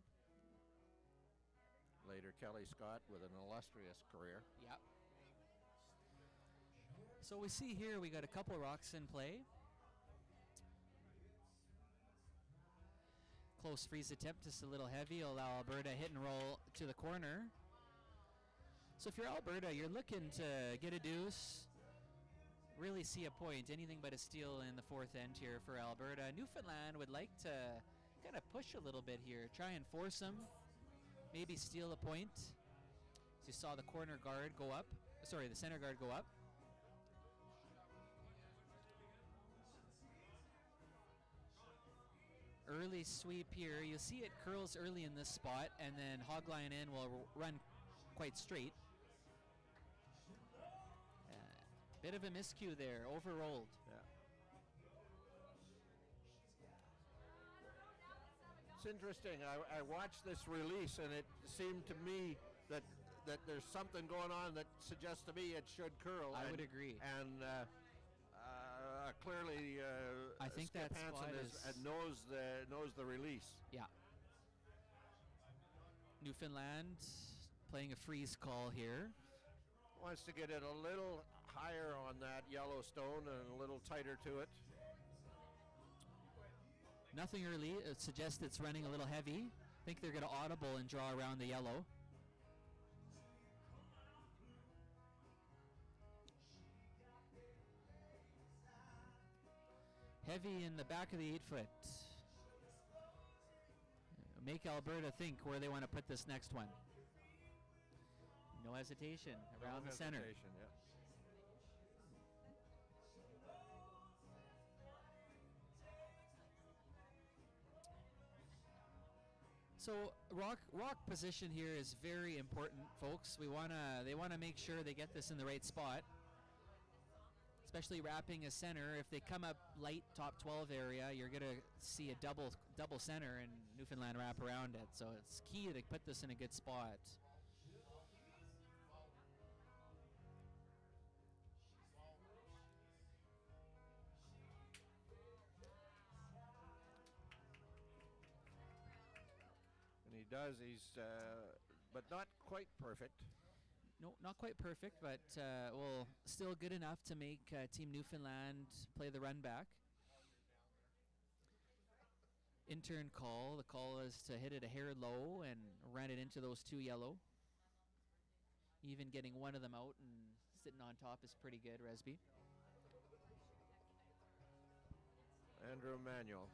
Later, Kelly Scott with an illustrious career. Yep. So we see here we got a couple rocks in play. Close freeze attempt, just a little heavy. Allow Alberta hit and roll to the corner. So if you're Alberta, you're looking to get a deuce, really see a point. Anything but a steal in the fourth end here for Alberta. Newfoundland would like to kind of push a little bit here, try and force them, maybe steal a point. So you saw the corner guard go up, sorry, the center guard go up. Early sweep here. You'll see it curls early in this spot, and then Hogline in will run quite straight. Bit of a miscue there, overrolled. Yeah. It's interesting. I watched this release, and it seemed to me that there's something going on that suggests to me it should curl. I would agree. And clearly, I think Skip that Hansen spot knows the release. Yeah. Newfoundland playing a freeze call here. Wants to get it a little higher on that yellow stone and a little tighter to it. Nothing early. It suggests it's running a little heavy. I think they're going to audible and draw around the yellow. Heavy in the back of the 8-foot. Make Alberta think where they want to put this next one. No hesitation around the center. Yeah. So rock position here is very important, folks. They wanna make sure they get this in the right spot, especially wrapping a center. If they come up light top 12 area, you're gonna see a double center and Newfoundland wrap around it. So it's key to put this in a good spot. And he does. But not quite perfect. No, not quite perfect, but well, still good enough to make Team Newfoundland play the run back. Intern call. The call is to hit it a hair low and run it into those 2 yellow. Even getting one of them out and sitting on top is pretty good, Resby. Andrew Manuel.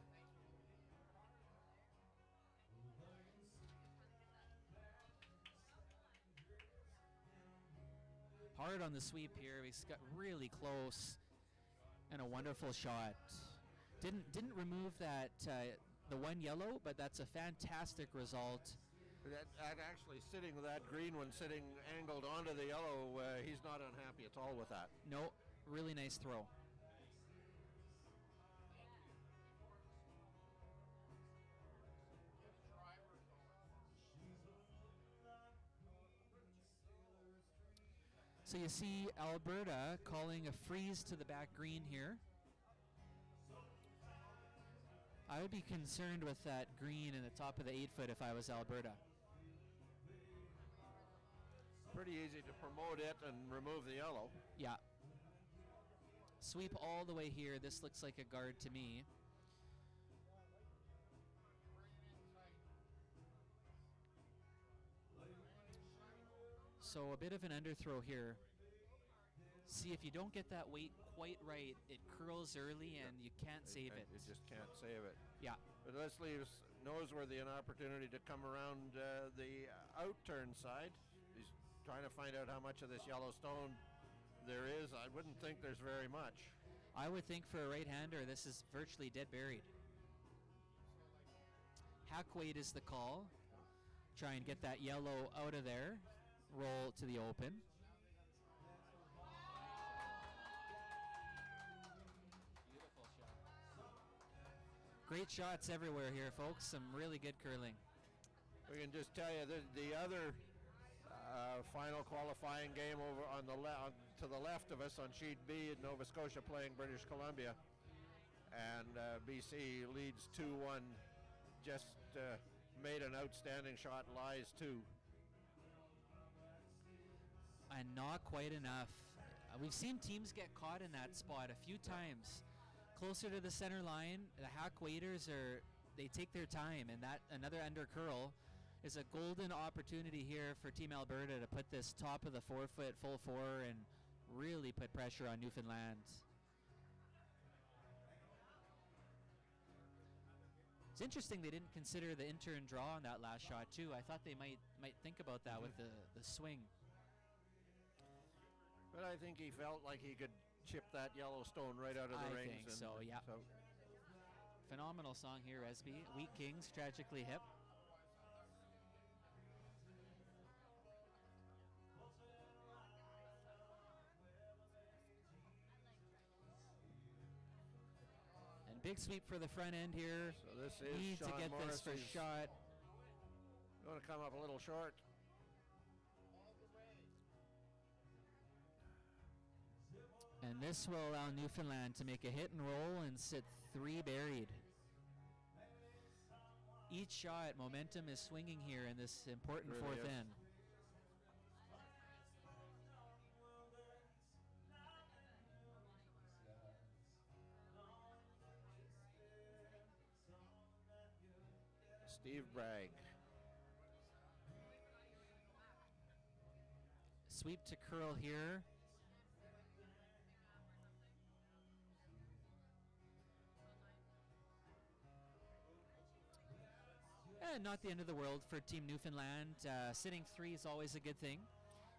Hard on the sweep here. He's got really close and a wonderful shot. Didn't remove that the 1 yellow, but that's a fantastic result. That actually sitting with that green one sitting angled onto the yellow, he's not unhappy at all with that. No, really nice throw. So you see Alberta calling a freeze to the back green here. I would be concerned with that green in the top of the 8-foot if I was Alberta. Pretty easy to promote it and remove the yellow. Yeah. Sweep all the way here. This looks like a guard to me. So a bit of an underthrow here. See, if you don't get that weight quite right, it curls early and you can't save it. You just can't save it. Yeah. But this leaves Noseworthy an opportunity to come around the out-turn side. He's trying to find out how much of this yellow stone there is. I wouldn't think there's very much. I would think for a right-hander, this is virtually dead buried. Hack weight is the call. Try and get that yellow out of there. Roll to the open. Beautiful shot. Great shots everywhere here, folks. Some really good curling. We can just tell you that the other final qualifying game over on the to the left of us on sheet B, Nova Scotia playing British Columbia, and BC leads 2-1. Just made an outstanding shot, lies 2. And not quite enough. We've seen teams get caught in that spot a few times. Closer to the center line, the hack waiters they take their time, and that another under curl is a golden opportunity here for Team Alberta to put this top of the 4-foot full 4 and really put pressure on Newfoundland. It's interesting they didn't consider the intern draw on that last shot too. I thought they might think about that with the swing. But I think he felt like he could chip that yellow stone right out of the rings. I think so, yeah. Phenomenal song here, Esby. Wheat Kings, Tragically Hip. And big sweep for the front end here. So this is Need Sean to get this Morrissey's first shot. Going to come up a little short. And this will allow Newfoundland to make a hit and roll and sit 3 buried. Each shot, momentum is swinging here in this important Really fourth is. end. Steve Bragg. Sweep to curl here. And not the end of the world for Team Newfoundland. Sitting 3 is always a good thing.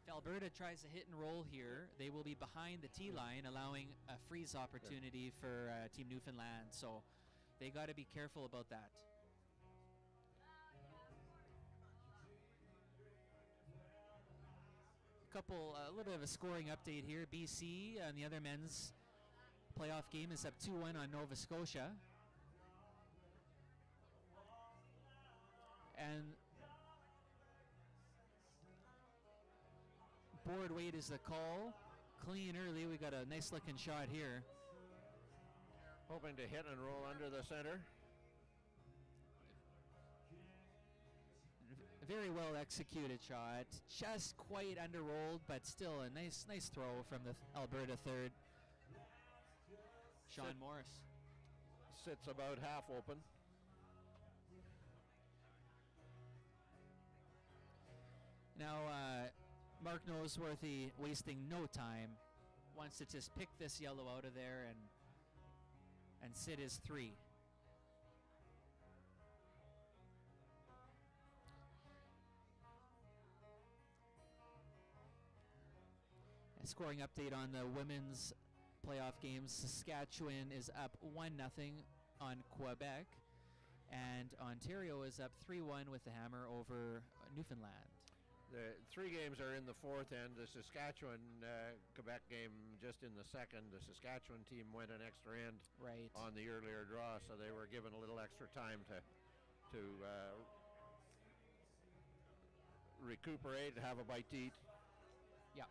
If Alberta tries to hit and roll here, they will be behind the tee line, allowing a freeze opportunity for Team Newfoundland. So they got to be careful about that. A little bit of a scoring update here. BC on the other men's playoff game is up 2-1 on Nova Scotia. And board weight is the call. Clean early. We got a nice looking shot here. Hoping to hit and roll under the center. Very well executed shot. Just quite underrolled, but still a nice throw from the Alberta third. Sean Morris. Sits about half open. Now, Mark Noseworthy wasting no time. Wants to just pick this yellow out of there and sit his 3. A scoring update on the women's playoff games. Saskatchewan is up 1-0 on Quebec, and Ontario is up 3-1 with the hammer over Newfoundland. The 3 games are in the fourth end. The Saskatchewan Quebec game just in the second. The Saskatchewan team went an extra end on the earlier draw, so they were given a little extra time to recuperate, have a bite to eat. Yeah.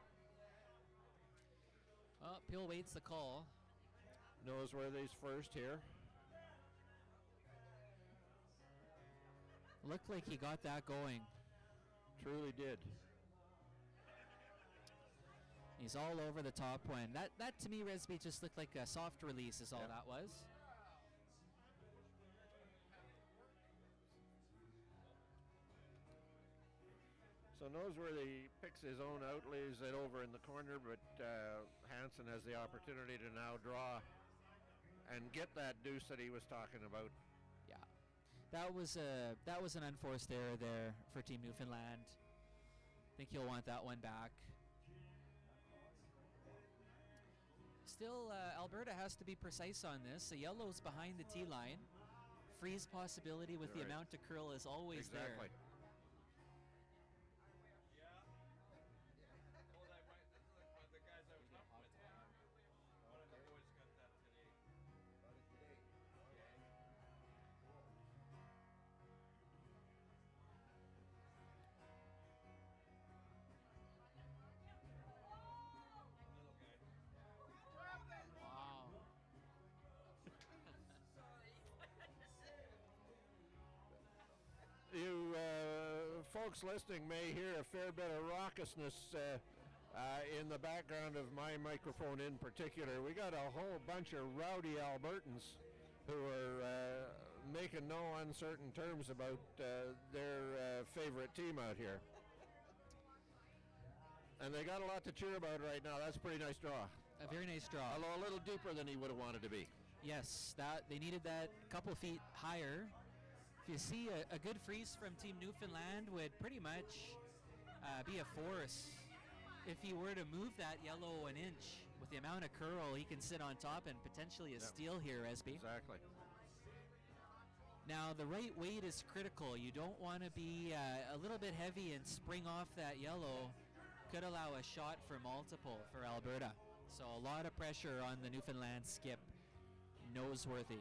Well, Peel waits the call. Noseworthy's first here. Looked like he got that going. Truly did. He's all over the top one. That to me, Resby, just looked like a soft release is all that was. So Noseworthy picks his own out, leaves it over in the corner, but Hansen has the opportunity to now draw and get that deuce that he was talking about. Yeah, that was an unforced error there for Team Newfoundland. I think he'll want that one back. Still, Alberta has to be precise on this. The yellow's behind the tee line. Freeze possibility with the amount to curl is always there. Wow. You folks listening may hear a fair bit of raucousness in the background of my microphone in particular. We got a whole bunch of rowdy Albertans who are making no uncertain terms about their favorite team out here. And they got a lot to cheer about right now. That's a pretty nice draw. A very nice draw. Although a little deeper than he would have wanted to be. Yes, that they needed that couple feet higher. If you see a good freeze from Team Newfoundland would pretty much be a force. If he were to move that yellow an inch with the amount of curl, he can sit on top and potentially a steal here, Esby. Exactly. Now, the right weight is critical. You don't want to be a little bit heavy and spring off that yellow. Could allow a shot for multiple for Alberta. So a lot of pressure on the Newfoundland skip. Noseworthy.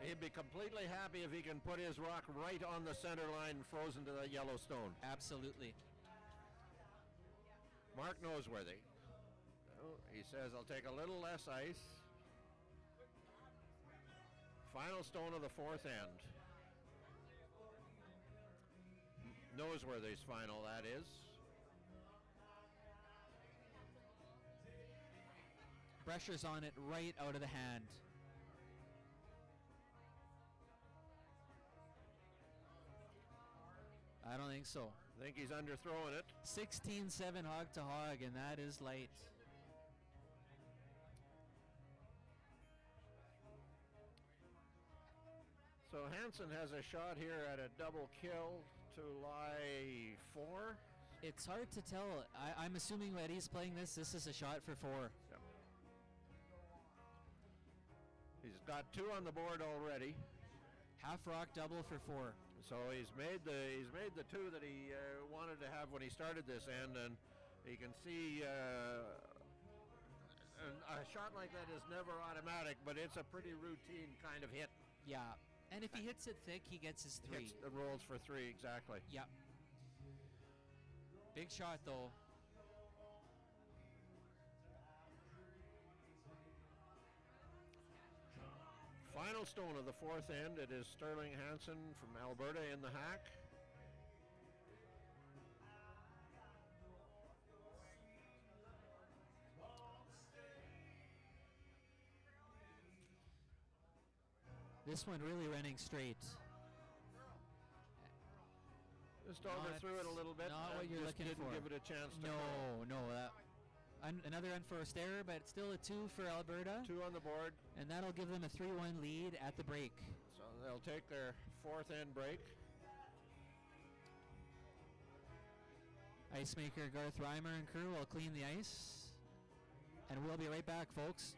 He'd be completely happy if he can put his rock right on the center line frozen to the yellow stone. Absolutely. Mark Noseworthy. Oh, he says, I'll take a little less ice. Final stone of the fourth end. Noseworthy's final, that is. Pressure's on it right out of the hand. I don't think so. I think he's underthrowing it. 16-7 hog to hog, and that is light. So Hansen has a shot here at a double kill to lie 4. It's hard to tell. I'm assuming that he's playing this. This is a shot for 4. Yep. He's got 2 on the board already. Half rock double for 4. So he's made the 2 that he wanted to have when he started this end, and You can see a shot like that is never automatic, but it's a pretty routine kind of hit. Yeah. And if he hits it thick, he gets his 3. Hits the rolls for 3, exactly. Yep. Big shot, though. Final stone of the 4th end. It is Sterling Hansen from Alberta in the hack. This one really running straight. Just overthrew it a little bit. Not what you're just looking didn't for. give it a chance to No. Another unforced error, but still a 2 for Alberta. 2 on the board. And that'll give them a 3-1 lead at the break. So they'll take their 4th end break. Ice maker Garth Reimer and crew will clean the ice. And we'll be right back, folks.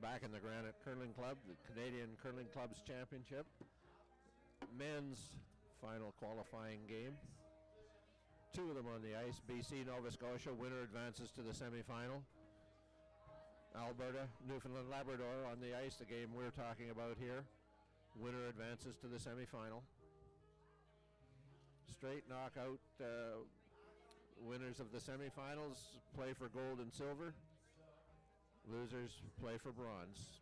back in the Granite Curling Club, the Canadian Curling Club's championship. Men's final qualifying game. Two of them on the ice. BC, Nova Scotia, winner advances to the semifinal. Alberta, Newfoundland, Labrador on the ice, the game we're talking about here. Winner advances to the semifinal. Straight knockout winners of the semifinals play for gold and silver. Losers play for bronze.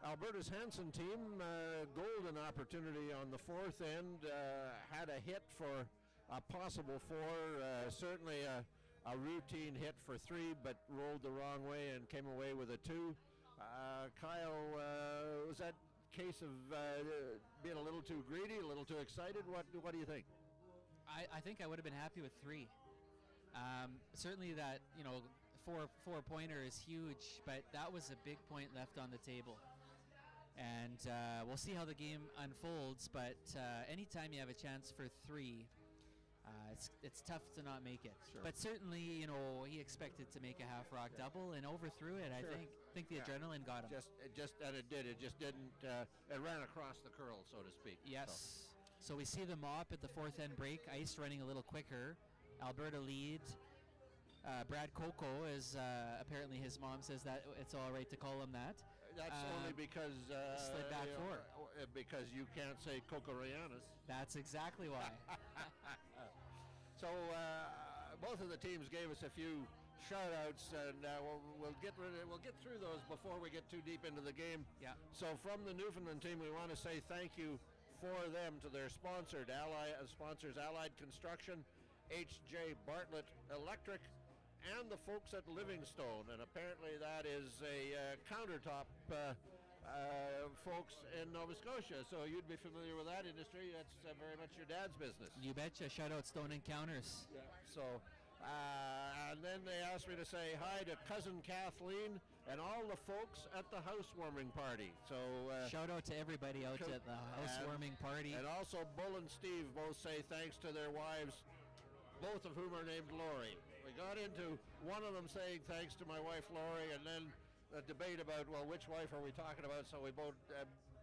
Alberta's Hanson team, golden opportunity on the fourth end, had a hit for a possible four, certainly a routine hit for three, but rolled the wrong way and came away with a two. Kyle, was that case of being a little too greedy, a little too excited? What do you think? I think I would have been happy with three. Certainly that, four-pointer is huge, but that was a big point left on the table. And we'll see how the game unfolds, but anytime you have a chance for three, it's tough to not make it. Sure. But certainly, he expected to make a half-rock double and overthrew it. Sure. I think the adrenaline got him. It just didn't, it ran across the curl, so to speak. Yes. So we see the mop at the fourth end break, ice running a little quicker. Alberta leads. Brad Coco is apparently his mom says that it's all right to call him that. That's only because slid back four. Because you can't say Cocorianis. That's exactly why. So both of the teams gave us a few shout-outs, and we'll get through those before we get too deep into the game. Yeah. So from the Newfoundland team, we want to say thank you for them to their sponsors: Allied Construction, H.J. Bartlett Electric, and the folks at Livingstone. And apparently that is a countertop folks in Nova Scotia. So you'd be familiar with that industry. That's very much your dad's business. You betcha. Shout out Stone Encounters. Yeah. So, and then they asked me to say hi to cousin Kathleen and all the folks at the housewarming party. So shout out to everybody out at the housewarming party. And also Bull and Steve both say thanks to their wives, both of whom are named Lori. We got into one of them saying thanks to my wife Lori, and then a debate about, well, which wife are we talking about, so we both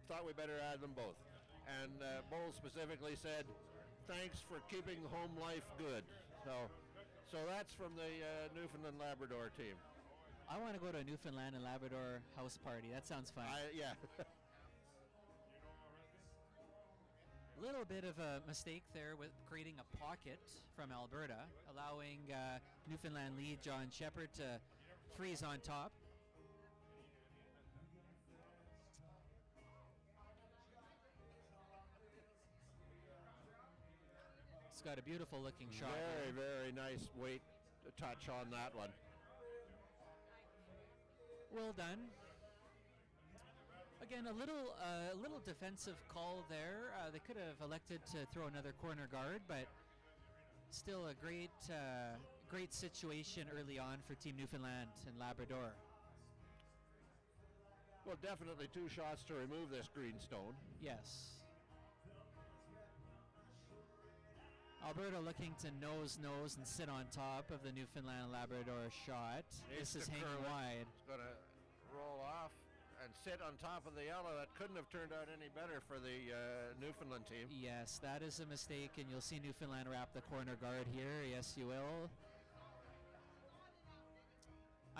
thought we better add them both. And Bull specifically said, thanks for keeping home life good. So that's from the Newfoundland Labrador team. I want to go to a Newfoundland and Labrador house party. That sounds fun. Yeah. A little bit of a mistake there with creating a pocket from Alberta, allowing Newfoundland lead John Shepard to freeze on top. It's got a beautiful looking shot. Very, here. very nice weight touch on that one. Well done. Again, a little defensive call there. They could have elected to throw another corner guard, but still a great situation early on for Team Newfoundland and Labrador. Well, definitely two shots to remove this green stone. Yes. Alberta looking to nose and sit on top of the Newfoundland and Labrador shot. This is hanging wide. It's going to roll off and sit on top of the yellow. That couldn't have turned out any better for the Newfoundland team. Yes, that is a mistake, and you'll see Newfoundland wrap the corner guard here. Yes, you will.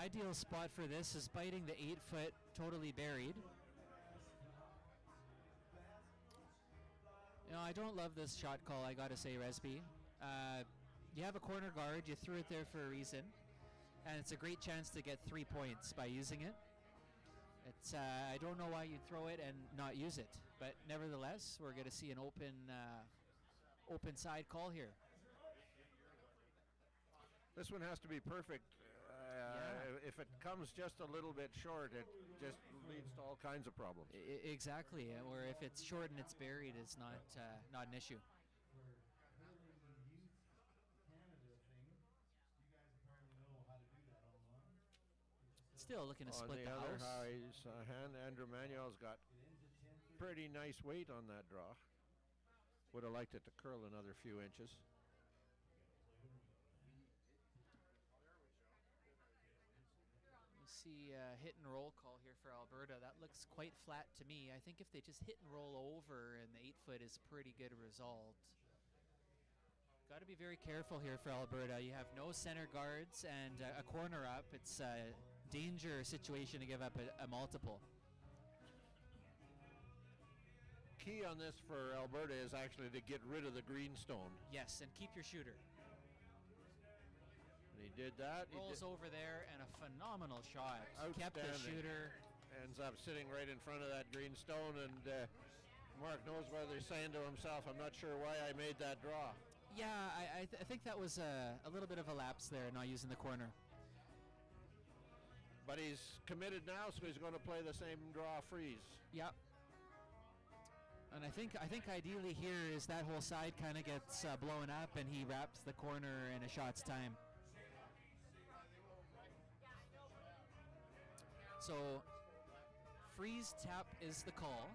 Ideal spot for this is biting the 8-foot, totally buried. I don't love this shot call, I gotta say, Resby. You have a corner guard, you threw it there for a reason, and it's a great chance to get 3 points by using it. It's I don't know why you throw it and not use it, but nevertheless, we're gonna see an open side call here. This one has to be perfect. If it comes just a little bit short, it just leads to all kinds of problems. Exactly, or if it's short and it's buried, it's not an issue. Still looking to split the house. On the other hand, Andrew Manuel's got pretty nice weight on that draw. Would have liked it to curl another few inches. See a hit and roll call here for Alberta. That looks quite flat to me. I think if they just hit and roll over and the 8-foot is pretty good result. Got to be very careful here for Alberta. You have no center guards and a corner up. It's a danger situation to give up a multiple. Key on this for Alberta is actually to get rid of the greenstone. Yes, and keep your shooter. And he did that. Rolls over there and a phenomenal shot. Kept the Outstanding. shooter. Ends up sitting right in front of that greenstone, and Mark knows whether he's saying to himself, I'm not sure why I made that draw. Yeah, I think that was a little bit of a lapse there, not using the corner. But he's committed now, so he's going to play the same draw freeze. Yep. And I think ideally here is that whole side kind of gets blown up, and he wraps the corner in a shot's time. So freeze tap is the call.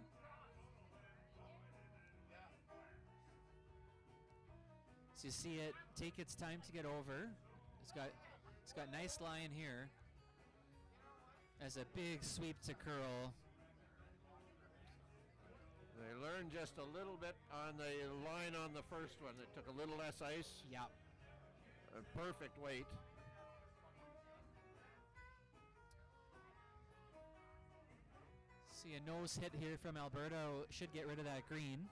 So you see it take its time to get over. It's got nice line here. As a big sweep to curl. They learned just a little bit on the line on the first one. It took a little less ice. Yep. A perfect weight. See a nose hit here from Alberta. Should get rid of that green.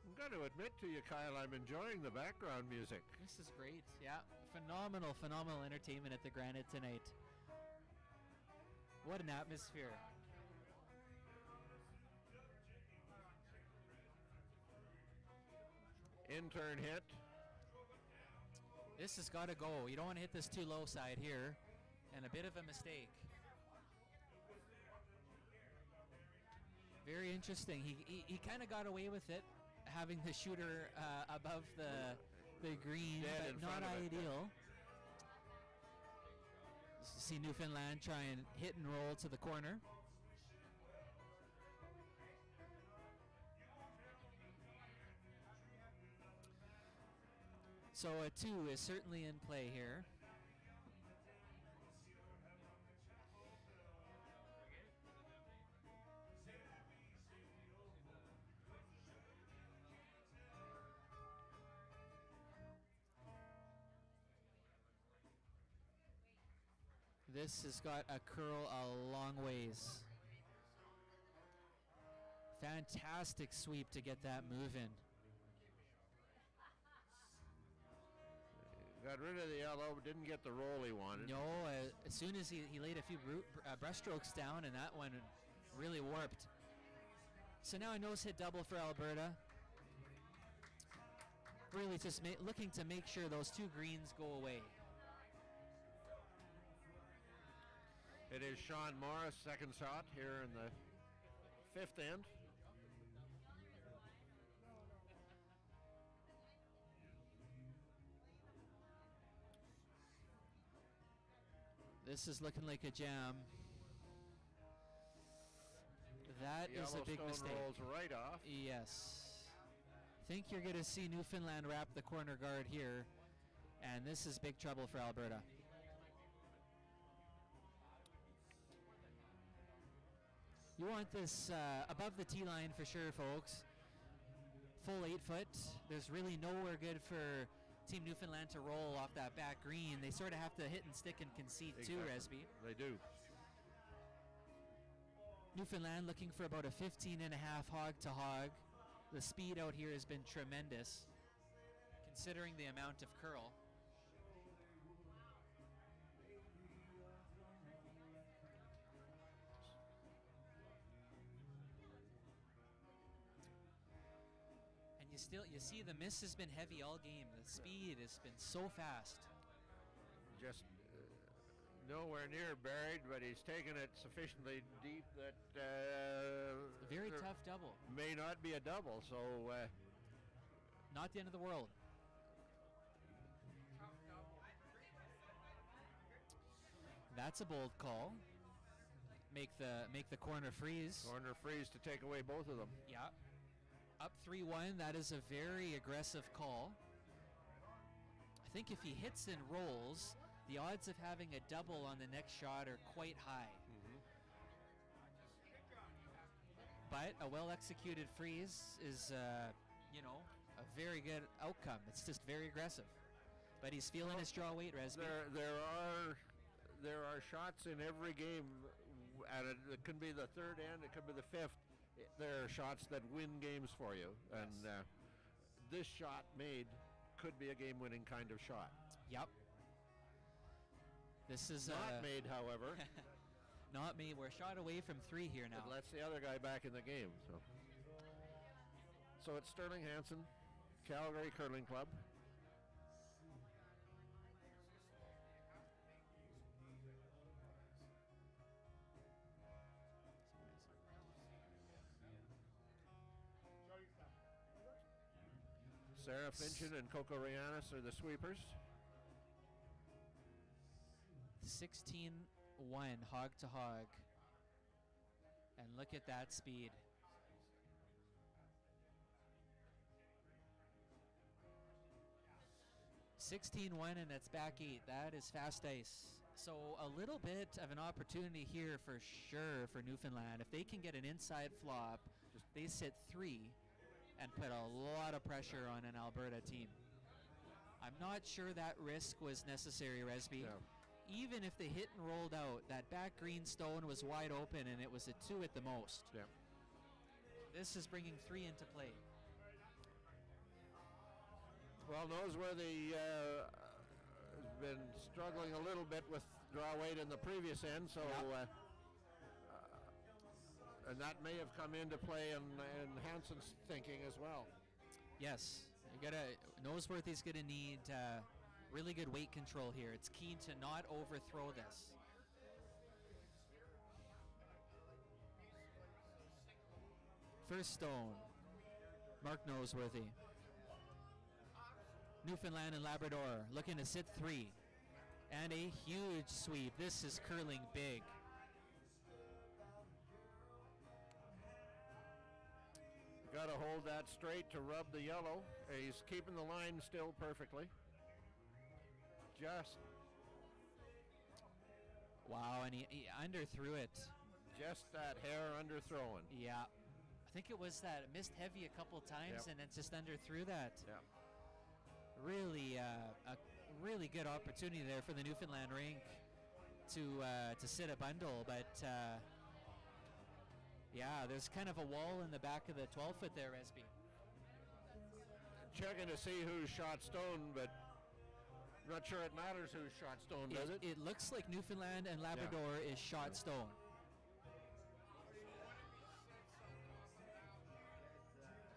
I've got to admit to you, Kyle, I'm enjoying the background music. This is great. Yeah, phenomenal entertainment at the Granite tonight. What an atmosphere. Intern hit. This has got to go. You don't want to hit this too low side here. And a bit of a mistake. Very interesting. He kind of got away with it, having the shooter above the green, Dead but not ideal. See Newfoundland try and hit and roll to the corner. So a 2 is certainly in play here. This has got a curl a long ways. Fantastic sweep to get that moving. Got rid of the yellow, but didn't get the roll he wanted. No, as soon as he laid a few brushstrokes down, and that one really warped. So now a nose hit double for Alberta. Really just looking to make sure those two greens go away. It is Sean Morris' second shot here in the fifth end. This is looking like a jam. That is a big mistake. Rolls right off. Yes. Think you're going to see Newfoundland wrap the corner guard here, and this is big trouble for Alberta. You want this above the tee line for sure, folks. Full 8 foot. There's really nowhere good for Team Newfoundland to roll off that back green. They sort of have to hit and stick and concede too, Resby. They do. Newfoundland looking for about a 15.5 hog to hog. The speed out here has been tremendous, considering the amount of curl. You see the miss has been heavy all game. The speed has been so fast. Just nowhere near buried, but he's taken it sufficiently deep that Very tough double. May not be a double, so not the end of the world. That's a bold call. Make the corner freeze. Corner freeze to take away both of them. Yeah. Up 3-1, that is a very aggressive call. think if he hits and rolls, the odds of having a double on the next shot are quite high. But a well-executed freeze is, a very good outcome. It's just very aggressive. But he's feeling his draw weight, Resby. There are shots in every game, and it can be the third end, it could be the fifth. There are shots that win games for you, and this shot made could be a game-winning kind of shot. Yep. This is not made, however. Not made. We're a shot away from 3 here now. It lets the other guy back in the game. So it's Sterling Hansen, Calgary Curling Club. Sarah Finchin and Coco Rianis are the sweepers. 16-1 hog to hog. And look at that speed. (16-1) and that's back 8. That is fast ice. So a little bit of an opportunity here for sure for Newfoundland. If they can get an inside flop, they sit 3 and put a lot of pressure on an Alberta team. I'm not sure that risk was necessary, Resby. No. Even if they hit and rolled out, that back green stone was wide open and it was a 2 at the most. Yeah. This is bringing 3 into play. Well, Noseworthy has been struggling a little bit with draw weight in the previous end, so and that may have come into play in Hansen's thinking as well. Yes, Noseworthy's going to need really good weight control here. It's key to not overthrow this. First stone, Mark Noseworthy. Newfoundland and Labrador looking to sit 3. And a huge sweep. This is curling big. Got to hold that straight to rub the yellow. He's keeping the line still perfectly. Just. Wow, and he underthrew it. Just that hair underthrowing. Yeah. I think it was that missed heavy a couple times and it just underthrew that. Yeah. Really, a really good opportunity there for the Newfoundland rink to sit a bundle, but yeah, there's kind of a wall in the back of the 12-foot there, Resby. Checking to see who's shot stone, but not sure it matters who's shot stone, does it? It looks like Newfoundland and Labrador is shot stone.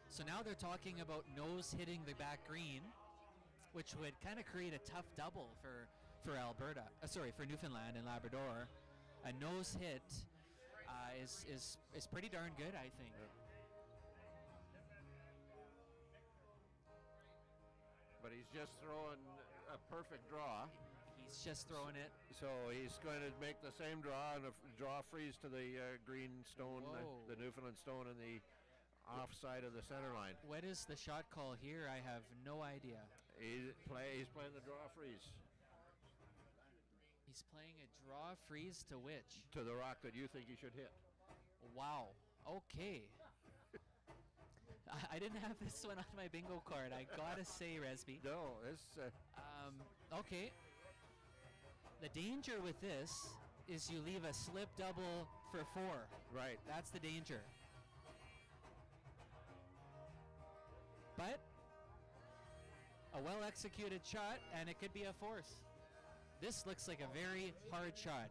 So now they're talking about nose hitting the back green, which would kind of create a tough double for Alberta. For Newfoundland and Labrador. A nose hit is pretty darn good, I think. Yeah. But he's just throwing a perfect draw. He's just throwing it. So he's going to make the same draw and a draw freeze to the green stone, the Newfoundland stone, and the offside of the center line. What is the shot call here? I have no idea. He's playing the draw freeze. He's playing a draw freeze to which? To the rock that you think he should hit. Wow. Okay. I didn't have this one on my bingo card. I gotta say, Resby. No, this. Okay. The danger with this is you leave a slip double for 4. Right. That's the danger. But a well-executed shot, and it could be a force. This looks like a very hard shot.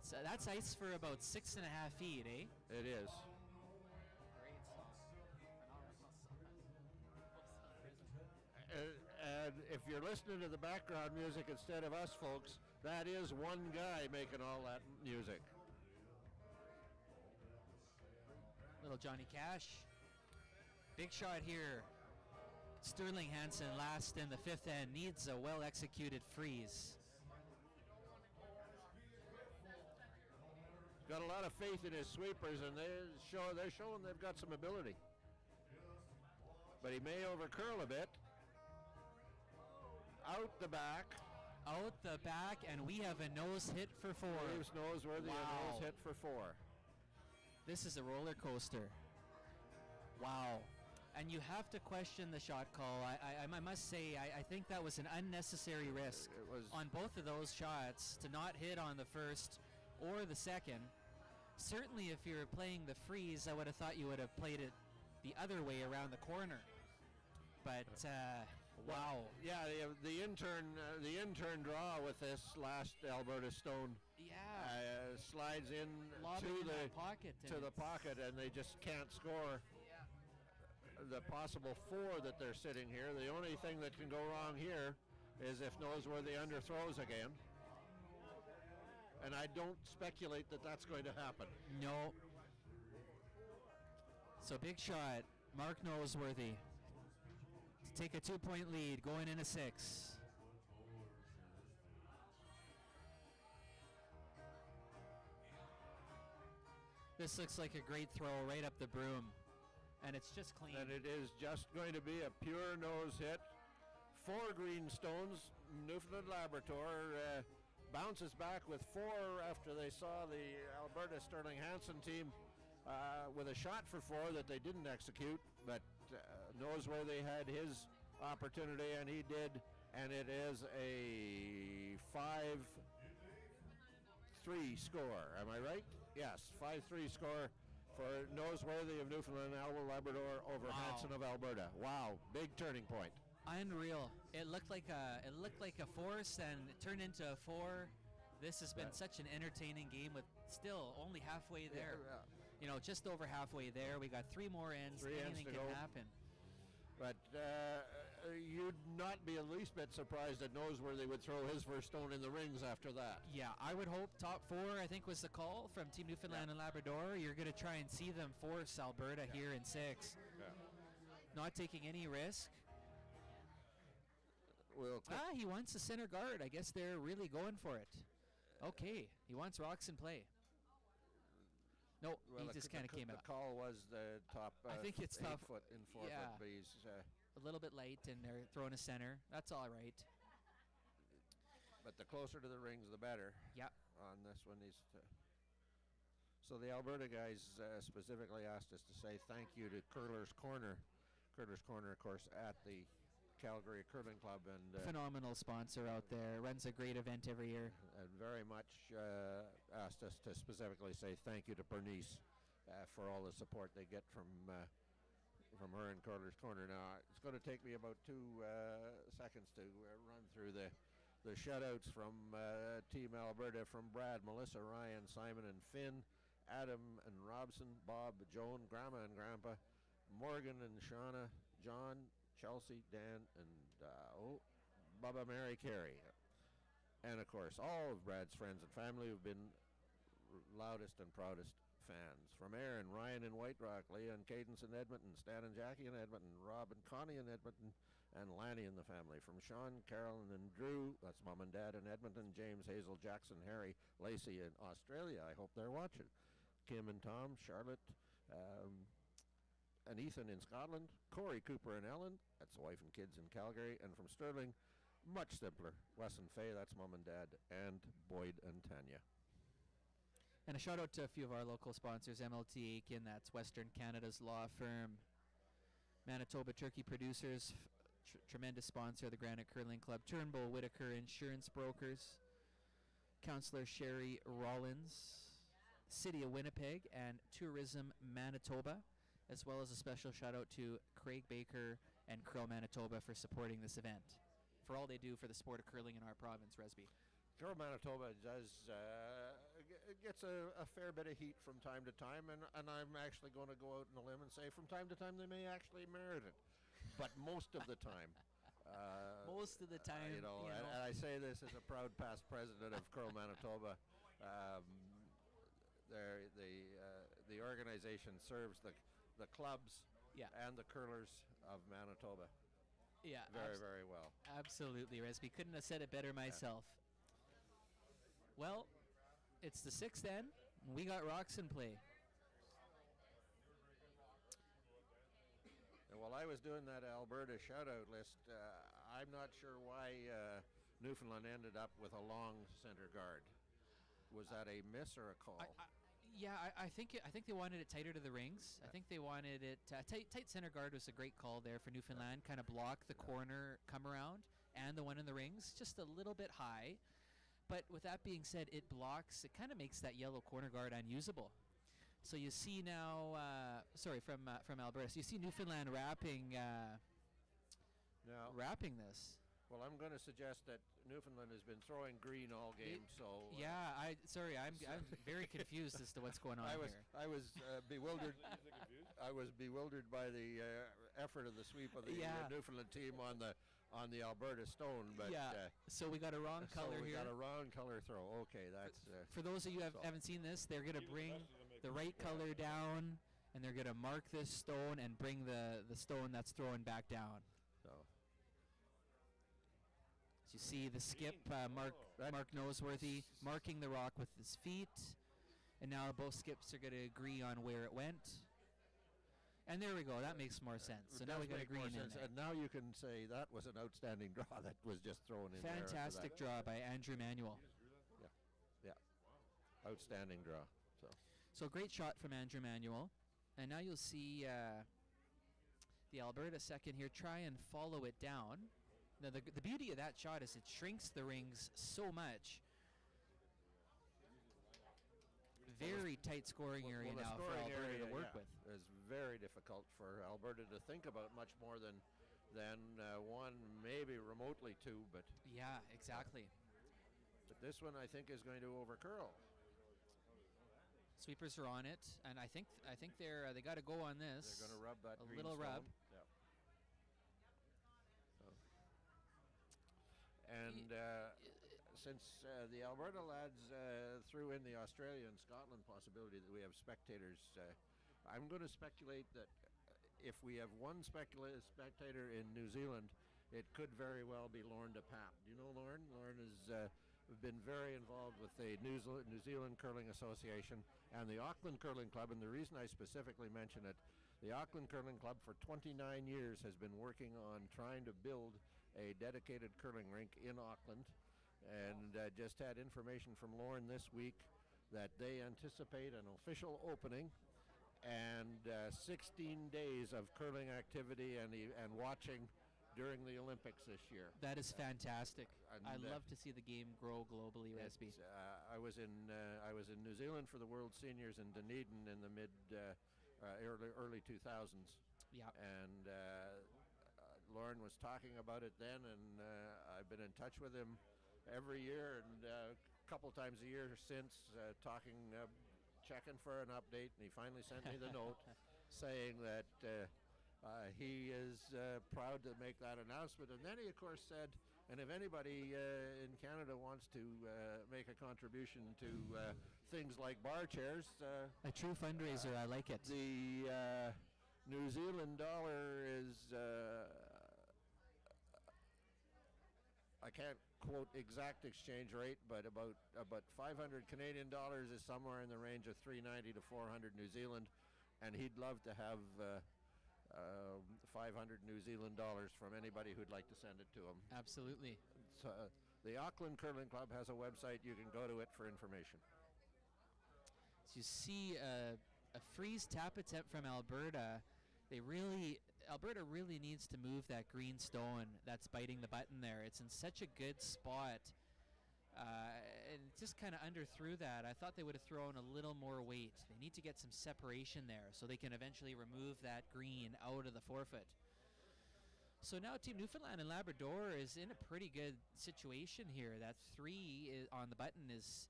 So that's ice for about 6.5 feet, eh? It is. And if you're listening to the background music instead of us folks, that is one guy making all that music. Little Johnny Cash. Big shot here. Sterling Hansen last in the 5th end needs a well-executed freeze. Got a lot of faith in his sweepers, and they're showing they've got some ability. But he may overcurl a bit. out the back. Out the back, and we have a nose hit for 4. Waves Noseworthy, Wow. a nose hit for 4. This is a roller coaster. Wow. And you have to question the shot call. I must say, I think that was an unnecessary risk It was on both of those shots to not hit on the first or the second. Certainly, if you're playing the freeze, I would have thought you would have played it the other way around the corner. But wow. Yeah, the intern draw with this last Alberta Stone Yeah. slides in Lobbing to in the that pocket. to the pocket, and they just can't score. The possible 4 that they're sitting here. The only thing that can go wrong here is if Noseworthy underthrows again. And I don't speculate that that's going to happen. No. So big shot, Mark Noseworthy to take a 2-point lead going into 6. This looks like a great throw right up the broom, and it's just clean. And it is just going to be a pure nose hit. 4 green stones. Newfoundland Labrador bounces back with 4 after they saw the Alberta Sterling Hansen team with a shot for 4 that they didn't execute, but Noseworthy had his opportunity, and he did, and it is a 5-3 score. Am I right? Yes, 5-3 score for Noseworthy of Newfoundland and Labrador over Hansen of Alberta. Wow, big turning point. Unreal. It looked like a force and it turned into a 4. This has been such an entertaining game with still only halfway there. You know, just over halfway there. We got 3 more ends. 3 ends Anything to can go. happen. But you'd not be the least bit surprised that Noseworthy would throw his first stone in the rings after that. Yeah, I would hope top 4, I think, was the call from Team Newfoundland and Labrador. You're going to try and see them force Alberta here in 6. Yeah. Not taking any risk. He He wants a center guard. I guess they're really going for it. Okay, he wants rocks in play. No, he just kind of came The out. call was the top. I think it's 8 top. foot and 4 Yeah. foot, but he's A little bit late, and they're throwing a center. That's all right. but the closer to the rings, the better. Yeah. On this one, so the Alberta guys specifically asked us to say thank you to Curler's Corner. Curler's Corner, of course, at the Calgary Curling Club, and Phenomenal sponsor out there. Runs a great event every year. and very much asked us to specifically say thank you to Bernice for all the support they get from her in Curler's Corner. Now, it's going to take me about 2 seconds to run through the shout-outs from Team Alberta, from Brad, Melissa, Ryan, Simon, and Finn, Adam and Robson, Bob, Joan, Grandma and Grandpa, Morgan and Shauna, John, Chelsea, Dan, and Bubba, Mary, Carey. And, of course, all of Brad's friends and family who've been loudest and proudest fans. From Aaron, Ryan in White Rock, Leah and Cadence in Edmonton, Stan and Jackie in Edmonton, Rob and Connie in Edmonton, and Lanny in the family. From Sean, Carolyn, and Drew, that's Mom and Dad in Edmonton, James, Hazel, Jackson, Harry, Lacey in Australia. I hope they're watching. Kim and Tom, Charlotte, and Ethan in Scotland, Corey, Cooper, and Ellen, that's the wife and kids in Calgary, and from Sterling, much simpler, Wes and Faye, that's Mom and Dad, and Boyd and Tanya. And a shout out to a few of our local sponsors, MLT Aiken, that's Western Canada's law firm. Manitoba Turkey Producers, tremendous sponsor of the Granite Curling Club. Turnbull Whitaker Insurance Brokers. Councillor Sherry Rollins. City of Winnipeg and Tourism Manitoba, as well as a special shout out to Craig Baker and Curl Manitoba for supporting this event, for all they do for the sport of curling in our province, Resby. Curl Manitoba does gets a fair bit of heat from time to time, and I'm actually going to go out on a limb and say from time to time they may actually merit it, but most of the time. Most of the time, and I say this as a proud past president of Curl Manitoba. The organization serves the clubs and the curlers of Manitoba. Yeah, very well. Absolutely, Resby. Couldn't have said it better myself. Well, it's the 6th end. We got rocks in play. And while I was doing that Alberta shout-out list, I'm not sure why Newfoundland ended up with a long center guard. Was that a miss or a call? I think they wanted it tighter to the rings. I think they wanted it tight center guard was a great call there for Newfoundland. Kind of block the corner come around and the one in the rings just a little bit high. But with that being said, it kind of makes that yellow corner guard unusable. So you see now, from Alberta. So you see Newfoundland wrapping this. Well, I'm going to suggest that Newfoundland has been throwing green all game. I'm very confused as to what's going on here. I was bewildered. I was bewildered by the effort of the sweep of the Newfoundland team on the Alberta stone. But so we got a wrong color here. We got a wrong color throw. Okay, that's. For those of you who haven't seen this, they're going to bring the right color down, and they're going to mark this stone and bring the stone that's thrown back down. So you see the skip, Mark Noseworthy, marking the rock with his feet. And now both skips are going to agree on where it went. And there we go. That makes more sense. So now we got a green in there. And now you can say that was an outstanding draw that was just thrown in there. Fantastic draw by Andrew Manuel. Yeah. Outstanding draw. So great shot from Andrew Manuel. And now you'll see the Alberta second here try and follow it down. Now, the beauty of that shot is it shrinks the rings so much. Very tight scoring area now for Alberta to work with. It's very difficult for Alberta to think about much more than one, maybe remotely two. But yeah, exactly. But this one, I think, is going to overcurl. Sweepers are on it, and I think they got to go on this. They're going to rub that green little stone. Rub. Yeah. And since the Alberta lads threw in the Australia and Scotland possibility that we have spectators, I'm going to speculate that if we have one spectator in New Zealand, it could very well be Lorne DePape. Do you know Lorne? Lorne has been very involved with the New Zealand Curling Association and the Auckland Curling Club, and the reason I specifically mention it, the Auckland Curling Club for 29 years has been working on trying to build a dedicated curling rink in Auckland, and just had information from Lorne this week that they anticipate an official opening and 16 days of curling activity and watching during the Olympics this year. That is fantastic. I love to see the game grow globally, Resby. I was in New Zealand for the World Seniors in Dunedin in the early 2000s. Yeah. And Lorne was talking about it then, and I've been in touch with him every year and a couple times a year since, checking for an update, and he finally sent me the note saying that he is proud to make that announcement. And then he, of course, said, and if anybody in Canada wants to make a contribution to things like bar chairs... a true fundraiser, I like it. The New Zealand dollar is... I can't quote exact exchange rate, but about 500 Canadian dollars is somewhere in the range of 390 to 400 New Zealand, and he'd love to have 500 New Zealand dollars from anybody who'd like to send it to him. Absolutely. So, the Auckland Curling Club has a website. You can go to it for information. So you see a freeze tap attempt from Alberta. Alberta really needs to move that green stone that's biting the button there. It's in such a good spot. And just kind of underthrew that. I thought they would have thrown a little more weight. They need to get some separation there so they can eventually remove that green out of the forefoot. So now Team Newfoundland and Labrador is in a pretty good situation here. That 3 on the button is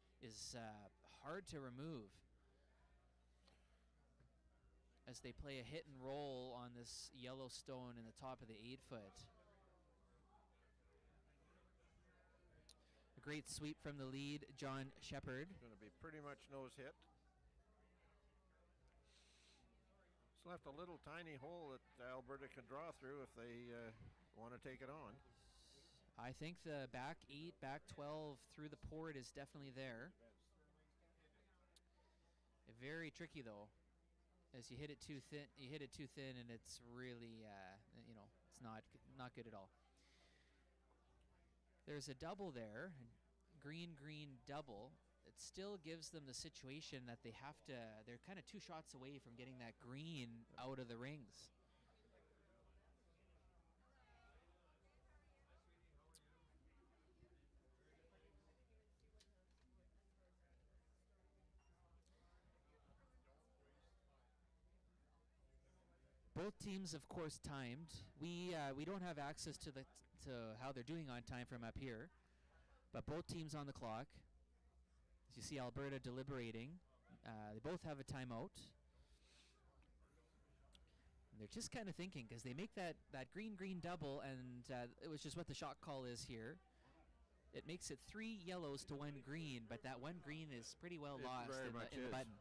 hard to remove as they play a hit and roll on this yellow stone in the top of the 8-foot. A great sweep from the lead, John Shepard. Going to be pretty much nose hit. It's left a little tiny hole that Alberta can draw through if they want to take it on. I think the back 8, back 12 through the port is definitely there. Very tricky though, as you hit it too thin. You hit it too thin, and it's really, it's not good at all. there's a double there, green double. It still gives them the situation that they have to, they're kind of 2 shots away from getting that green out of the rings. Both teams, of course, timed. We don't have access to how they're doing on time from up here, but both teams on the clock. As you see, Alberta deliberating. They both have a timeout. And they're just kind of thinking because they make that green double, and it was just what the shot call is here. It makes it 3 yellows to 1 green, but that 1 green is pretty well lost in the button.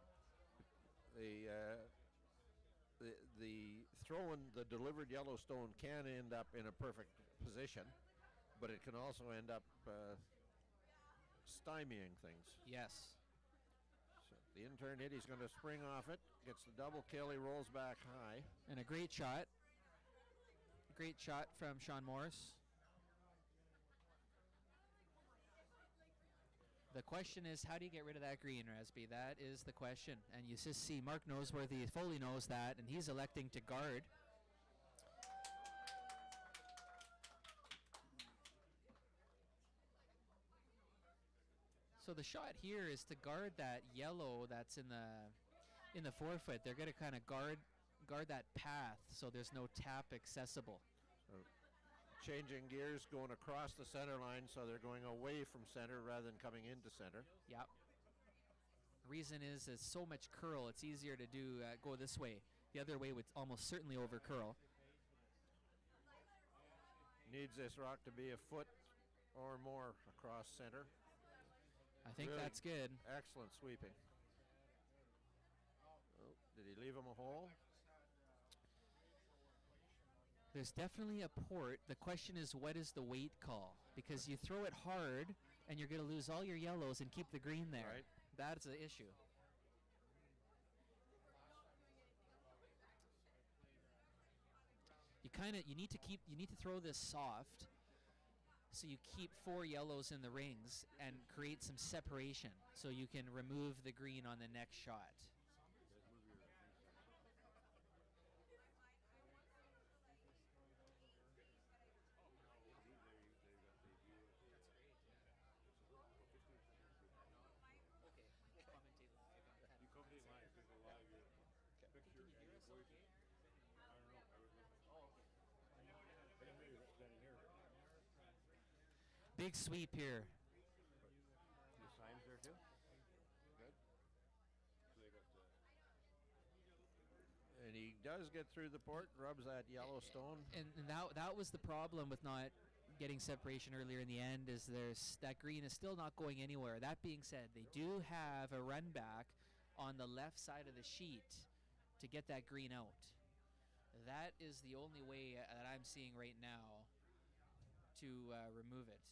The throwing the delivered Yellowstone can end up in a perfect position, but it can also end up stymieing things. Yes. So the intern hit, he's going to spring off it, gets the double kill, he rolls back high. And a great shot. Great shot from Sean Morris. The question is, how do you get rid of that green, Resby? That is the question. And you just see Mark Noseworthy fully knows that, and he's electing to guard. So the shot here is to guard that yellow that's in the forefoot. They're going to kind of guard that path so there's no tap accessible. So changing gears, going across the center line, so they're going away from center rather than coming into center. Yep. The reason is there's so much curl, it's easier to do go this way. The other way would almost certainly over curl. Needs this rock to be a foot or more across center. I think Really that's good. Excellent sweeping. Oh, did he leave him a hole? There's definitely a port. The question is, what is the weight call? Because you throw it hard, and you're going to lose all your yellows and keep the green there. Right. That's the issue. You need to throw this soft, so you keep 4 yellows in the rings and create some separation, so you can remove the green on the next shot. Big sweep here. The signs there too? Good. And he does get through the port, rubs that Yellowstone. And that was the problem with not getting separation earlier in the end, is that green is still not going anywhere. That being said, they do have a run back on the left side of the sheet to get that green out. That is the only way that I'm seeing right now to remove it.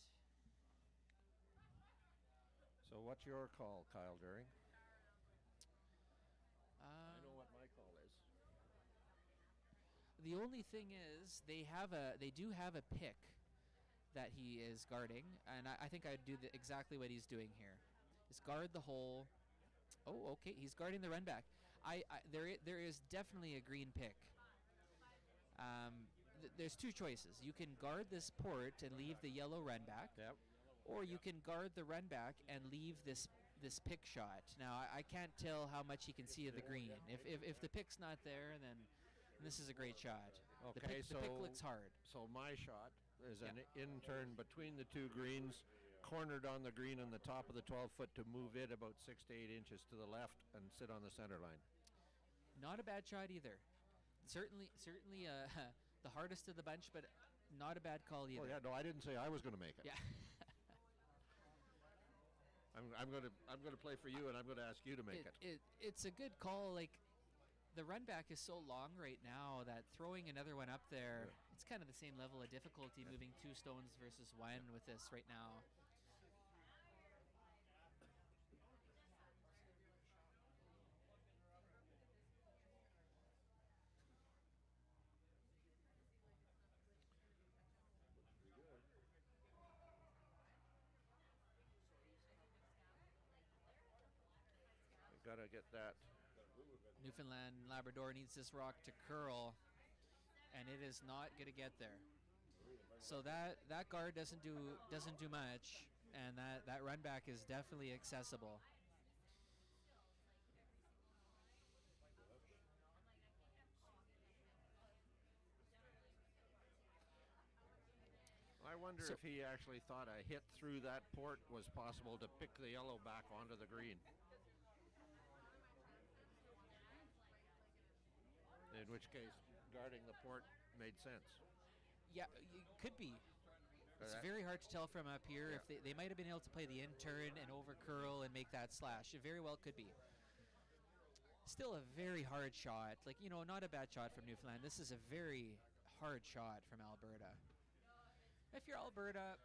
So what's your call, Kyle During? I know Um, what my call is. The only thing is they do have a pick that he is guarding, and I think I'd do exactly what he's doing here. Is guard the hole. Oh, okay, he's guarding the run back. There is definitely a green pick. There's 2 choices. You can guard this port and leave the yellow run back, Yep. or you can guard the run back and leave this pick shot. Now I can't tell how much he can see of the green. If the pick's not there, then this is a great shot. Okay, the pick looks hard. So my shot is an in-turn between the 2 greens, cornered on the green on the top of the 12-foot to move it about 6 to 8 inches to the left and sit on the center line. Not a bad shot either. Certainly the hardest of the bunch, but not a bad call either. Oh yeah, no, I didn't say I was going to make it. Yeah. I'm going to play for you, and I'm going to ask you to make it. It's a good call. Like, the run back is so long right now that throwing another one up there, it's kind of the same level of difficulty moving 2 stones versus 1 with this right now. got to get that. Newfoundland Labrador needs this rock to curl, and it is not going to get there. So that guard doesn't do much, and that run back is definitely accessible. I wonder if he actually thought a hit through that port was possible to pick the yellow back onto the green. In which case, guarding the port made sense. Yeah, it could be. It's very hard to tell from up here. Yeah. If they might have been able to play the in turn and over curl and make that slash. It very well could be. Still a very hard shot. Like, not a bad shot from Newfoundland. This is a very hard shot from Alberta. If you're Alberta,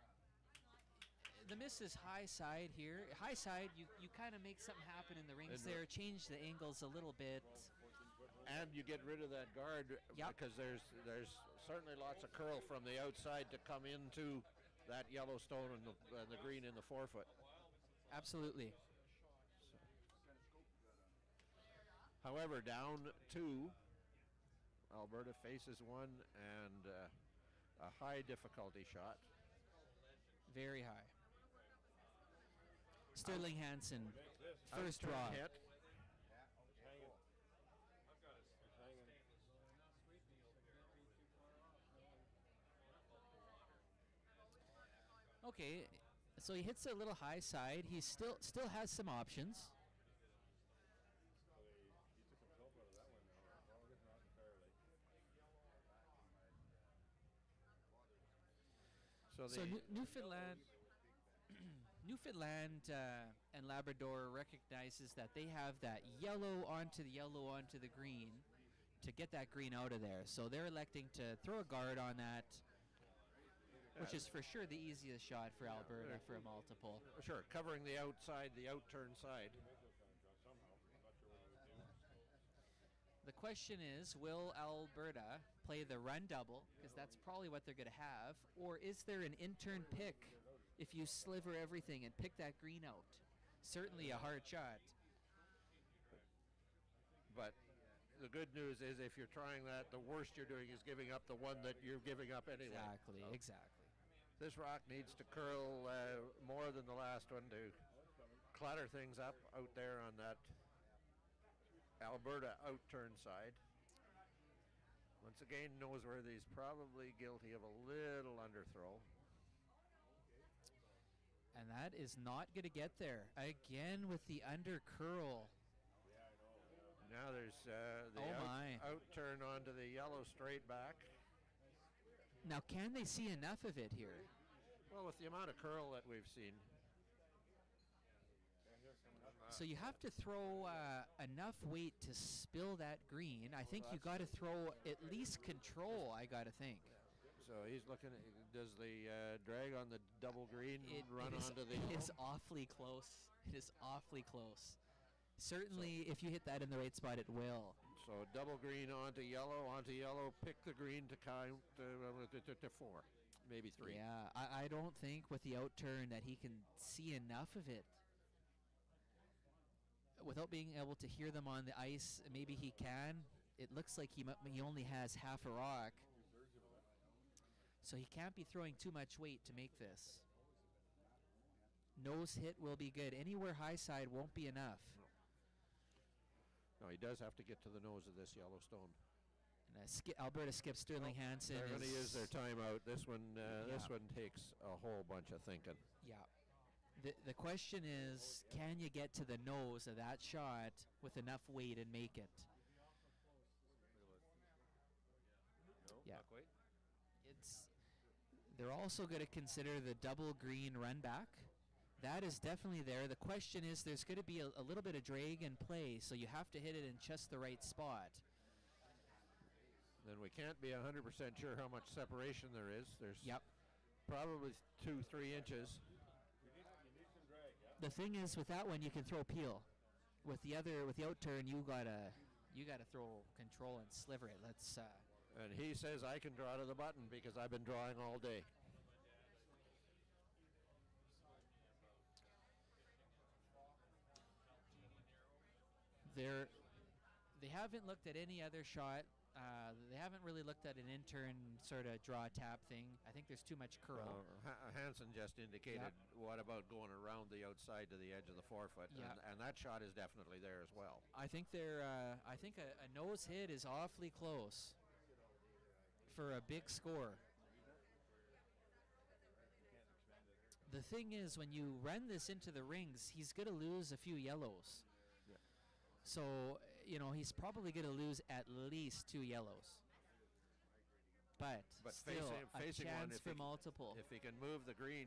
the miss is high side here. High side, you kind of make something happen in the rings there, change the angles a little bit. And you get rid of that guard because there's certainly lots of curl from the outside to come into that Yellowstone and the green in the forefoot. Absolutely. However, down 2, Alberta faces one and a high difficulty shot. Very high. Sterling Hansen, first draw. Hit. Okay, so he hits a little high side. He still has some options. So Newfoundland, Newfoundland and Labrador recognizes that they have that yellow onto the green to get that green out of there. So they're electing to throw a guard on that, which is for sure the easiest shot for Alberta for a multiple. Sure, covering the outside, the outturn side. The question is, will Alberta play the run double, because that's probably what they're going to have, or is there an in-turn pick if you sliver everything and pick that green out? Certainly a hard shot. But the good news is if you're trying that, the worst you're doing is giving up the one that you're giving up anyway. Exactly. This rock needs to curl more than the last one to clutter things up out there on that Alberta outturn side. Once again, Noseworthy's probably guilty of a little underthrow. And that is not going to get there. Again with the under curl. Now there's the outturn onto the yellow straight back. Now, can they see enough of it here? Well, with the amount of curl that we've seen. So you have to throw enough weight to spill that green. I think you got to throw at least control, I got to think. So he's looking at, does the drag on the double green run onto the yellow? It is awfully close. It is awfully close. Certainly, if you hit that in the right spot, it will. So double green onto yellow, pick the green to count to 4, maybe 3. Yeah, I don't think with the outturn that he can see enough of it. Without being able to hear them on the ice, maybe he can. It looks like he only has half a rock. So he can't be throwing too much weight to make this. Nose hit will be good. Anywhere high side won't be enough. No, he does have to get to the nose of this Yellowstone. And Alberta skips Sterling Hansen. They're going to use their timeout. This one takes a whole bunch of thinking. Yeah. The question is, can you get to the nose of that shot with enough weight and make it? No, Yeah. not quite. They're also going to consider the double green run back. That is definitely there. The question is, there's going to be a little bit of drag and play, so you have to hit it in just the right spot. Then we can't be 100% sure how much separation there is. There's Yep. probably 2-3 inches. The thing is, with that one, you can throw peel. With the outturn, you gotta throw control and sliver it. Let's. And he says I can draw to the button because I've been drawing all day. they haven't looked at any other shot. They haven't really looked at an intern sort of draw tap thing. I think there's too much curl. Hansen just indicated, what about going around the outside to the edge of the forefoot? Yeah. And that shot is definitely there as well. I think I think a nose hit is awfully close for a big score. The thing is, when you run this into the rings, he's going to lose a few yellows. Yeah. So, he's probably going to lose at least 2 yellows. But still, facing a chance one, for multiple. If he can move the green,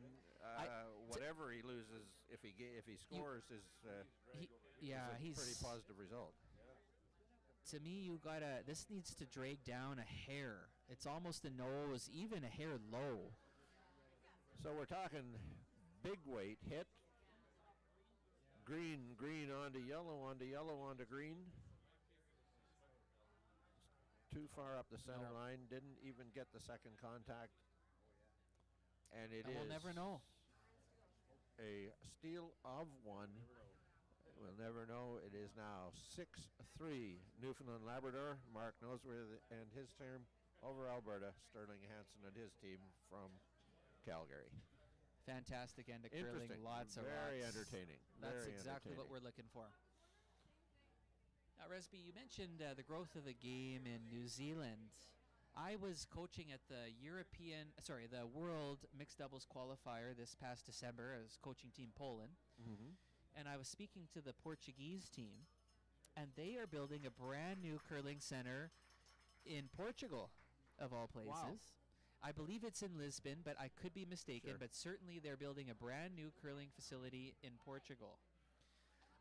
whatever he loses, if he scores, is a pretty positive result. To me, this needs to drag down a hair. It's almost a nose, even a hair low. So we're talking big weight hit, green onto yellow onto green. Too far up the center line, didn't even get the second contact. And we'll never know. A steal of 1. We'll never know. It is now 6-3 Newfoundland Labrador. Mark Noseworth and his team over Alberta. Sterling Hansen and his team from Calgary. Fantastic end of curling. Lots of very rocks. entertaining. That's very exactly what entertaining. we're looking for. Now, Resby, you mentioned the growth of the game in New Zealand. I was coaching at the the World Mixed Doubles Qualifier this past December. I was coaching Team Poland. Mm-hmm. And I was speaking to the Portuguese team, and they are building a brand new curling center in Portugal, of all places. Wow. I believe it's in Lisbon, but I could be mistaken. Sure. But certainly they're building a brand new curling facility in Portugal.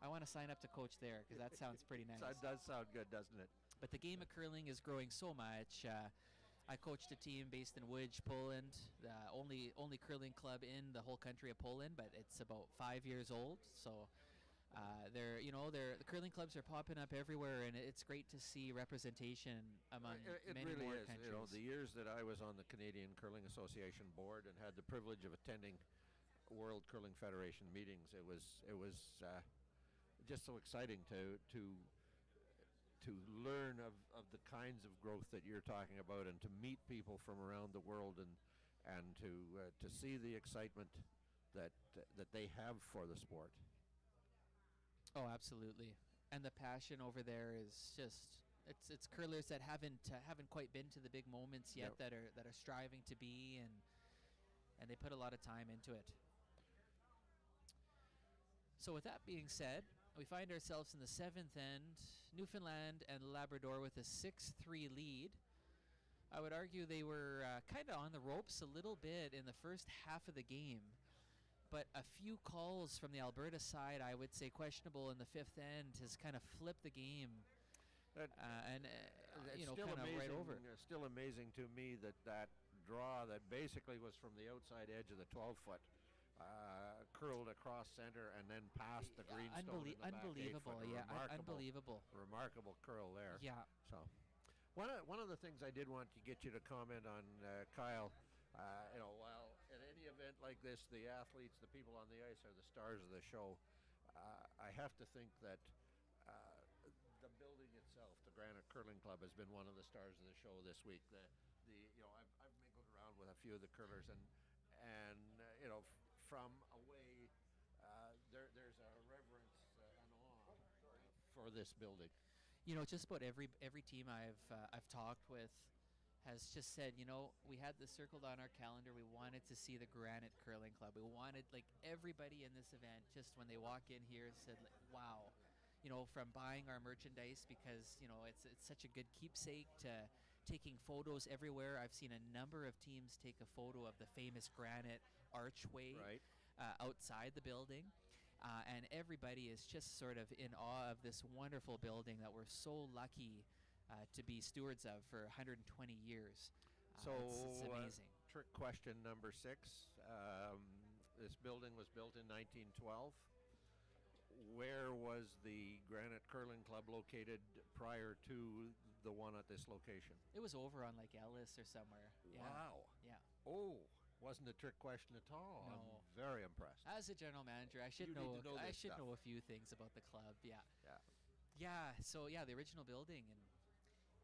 I want to sign up to coach there because that sounds pretty nice. That does sound good, doesn't it? But the game of curling is growing so much. I coached a team based in Łódź, Poland, the only curling club in the whole country of Poland, but it's about 5 years old. So the curling clubs are popping up everywhere, and it's great to see representation among many really more is. countries. The years that I was on the Canadian Curling Association board and had the privilege of attending World Curling Federation meetings, it was just so exciting to learn of the kinds of growth that you're talking about, and to meet people from around the world, and to see the excitement that they have for the sport. Oh, absolutely. And the passion over there is just it's curlers that haven't quite been to the big moments yet, Yep. that are striving to be, and they put a lot of time into it. So with that being said, we find ourselves in the 7th end, Newfoundland and Labrador with a 6-3 lead. I would argue they were kind of on the ropes a little bit in the first half of the game, but a few calls from the Alberta side, I would say questionable in the 5th end, has kind of flipped the game, It's kind still of amazing, right over. Still amazing to me that draw that basically was from the outside edge of the 12-foot, curled across center and then past the green stone in the back unbelievable, 8-foot. yeah, unbelievable. Remarkable curl there. Yeah. So, one of the things I did want to get you to comment on, Kyle. While at any event like this, the athletes, the people on the ice, are the stars of the show. I have to think that the building itself, the Granite Curling Club, has been one of the stars of the show this week. I've mingled around with a few of the curlers, and from away, there's a reverence and awe for this building. Just about every team I've talked with has just said, we had this circled on our calendar. We wanted to see the Granite Curling Club. We wanted, everybody in this event, just when they walk in here, said, wow. From buying our merchandise because, it's such a good keepsake, to taking photos everywhere. I've seen a number of teams take a photo of the famous granite archway Right. Outside the building. And everybody is just sort of in awe of this wonderful building that we're so lucky to be stewards of for 120 years. So it's amazing. Trick question number 6. This building was built in 1912. Where was the Granite Curling Club located prior to the one at this location? It was over on Ellis or somewhere. Yeah. Wow. Yeah. Oh, wasn't a trick question at all. No. I'm very impressed. As a general manager, I should You need to know I this should stuff. know a few things about the club. Yeah. Yeah. Yeah, so yeah, the original building, and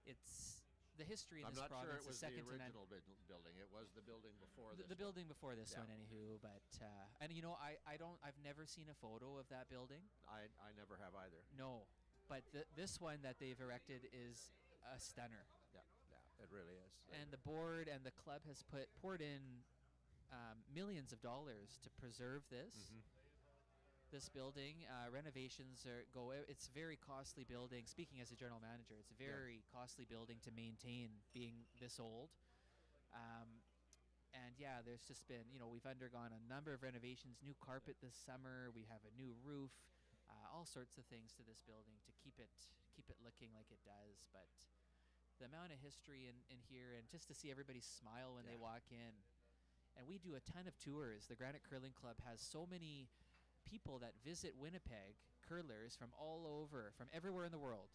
it's the history in I'm this not sure province it was is the second to none. original building. It was the building before this The one. building before this Yeah. one, anywho. But and I've never seen a photo of that building. I never have either. No, but this one that they've erected is a stunner. Yeah, it really is. And the board and the club has poured in millions of dollars to preserve this. Mm-hmm. This building. Renovations it's a very costly building. Speaking as a general manager, it's a very costly building to maintain, being this old. And yeah, there's just been, we've undergone a number of renovations, new carpet this summer. We have a new roof, all sorts of things to this building to keep it looking like it does. But the amount of history in here, and just to see everybody smile when they walk in. And we do a ton of tours. The Granite Curling Club has so many people that visit Winnipeg, curlers from all over, from everywhere in the world,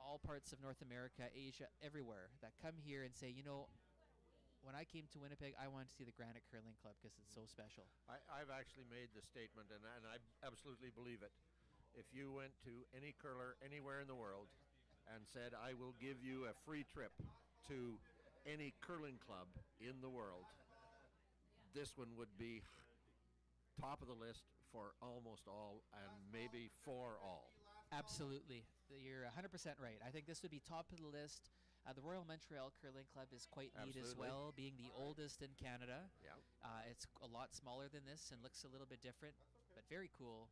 all parts of North America, Asia, everywhere, that come here and say, when I came to Winnipeg, I wanted to see the Granite Curling Club because it's so special. I've actually made the statement, and I absolutely believe it. If you went to any curler anywhere in the world and said, I will give you a free trip to any curling club in the world, this one would be top of the list for almost all, and maybe for all. Absolutely. You're 100% right. I think this would be top of the list. The Royal Montreal Curling Club is quite neat as well, being the oldest in Canada. Yeah. It's a lot smaller than this and looks a little bit different, but very cool.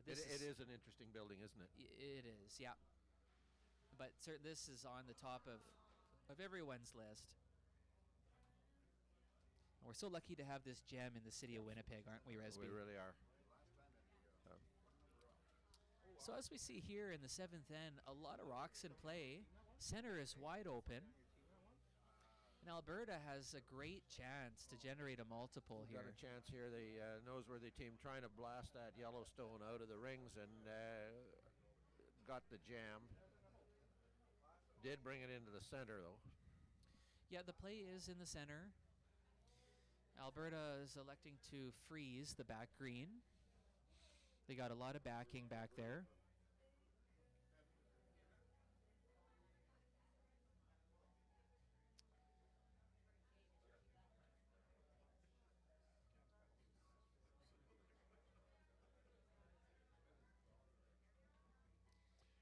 But It is an interesting building, isn't it? It is, yeah. But this is on the top of everyone's list. And we're so lucky to have this gem in the city of Winnipeg, aren't we, Resby? We really are. So as we see here in the 7th end, a lot of rocks in play. Center is wide open. And Alberta has a great chance to generate a multiple here. Got a chance here. The Noseworthy team trying to blast that Yellowstone out of the rings and got the jam. Did bring it into the center, though. Yeah, the play is in the center. Alberta is electing to freeze the back green. They got a lot of backing back there.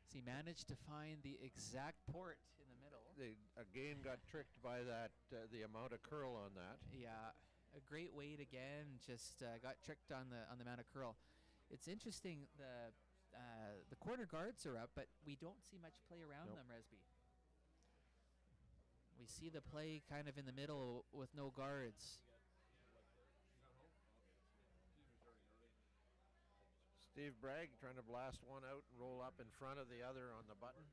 So he managed to find the exact port in the middle. They again got tricked by that the amount of curl on that. Yeah, a great weight again. Just got tricked on the amount of curl. It's interesting. The corner guards are up, but we don't see much play around them, Resby. We see the play kind of in the middle with no guards. Steve Bragg trying to blast one out and roll up in front of the other on the button.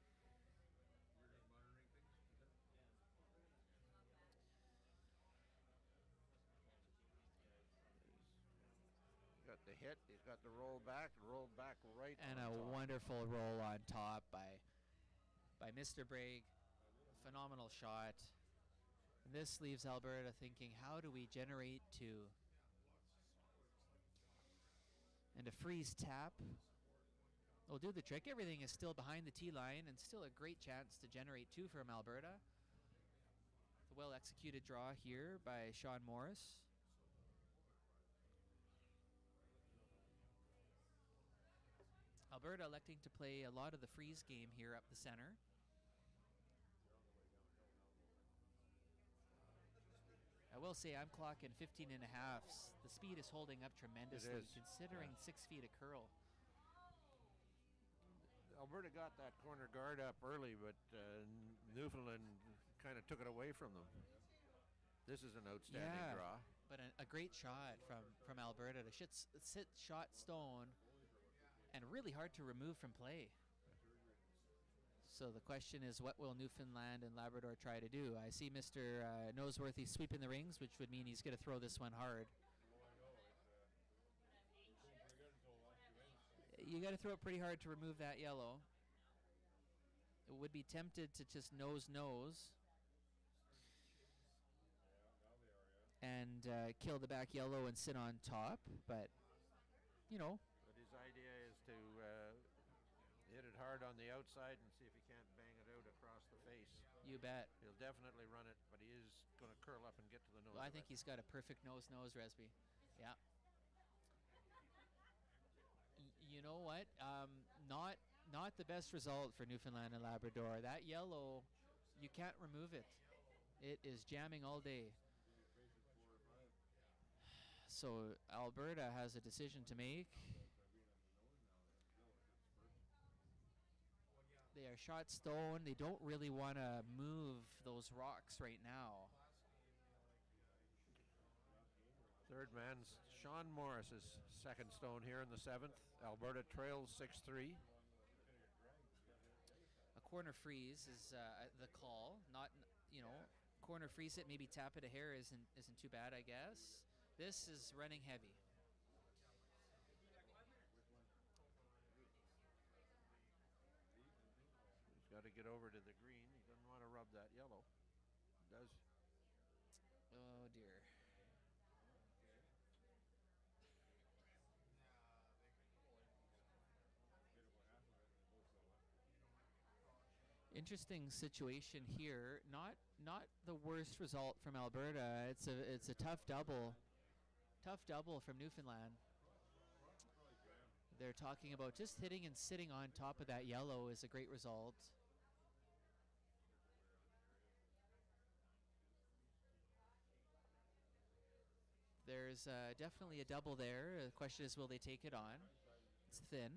He's got the hit, he's got the rolled back right and on a top. wonderful roll on top by Mr. Bragg. Phenomenal shot. And this leaves Alberta thinking, how do we generate two? And a freeze tap will do the trick. Everything is still behind the tee line and still a great chance to generate two from Alberta. The well executed draw here by Sean Morris. Alberta electing to play a lot of the freeze game here up the center. I will say I'm clocking 15 and a half. The speed is holding up tremendously, considering 6 feet of curl. Alberta got that corner guard up early, but Newfoundland kind of took it away from them. This is an outstanding draw. But a great shot from Alberta to sit shot stone, and really hard to remove from play. So the question is, what will Newfoundland and Labrador try to do? I see Mr. Noseworthy sweeping the rings, which would mean he's going to throw this one hard. You got to throw it pretty hard to remove that yellow. It would be tempted to just nose and kill the back yellow and sit on top, but you know. But his idea is to hit it hard hard on the outside and see if he can't bang it out across the face. You bet. He'll definitely run it, but he is going to curl up and get to the nose. Well, I of think it. he's got a perfect nose, Resby. Yeah. You know what? Not the best result for Newfoundland and Labrador. That yellow, you can't remove it. It is jamming all day. So Alberta has a decision to make. They are shot stone. They don't really want to move those rocks right now. Third man's Sean Morris's second stone here in the 7th. Alberta trails 6-3. A corner freeze is the call. Not, corner freeze it, maybe tap it a hair isn't too bad, I guess. This is running heavy. He's got to get over to the green. He doesn't want to rub that yellow. He does. Oh dear. Interesting situation here. Not the worst result from Alberta. It's a tough double. Tough double from Newfoundland. They're talking about just hitting and sitting on top of that yellow is a great result. There's definitely a double there. The question is, will they take it on? It's thin.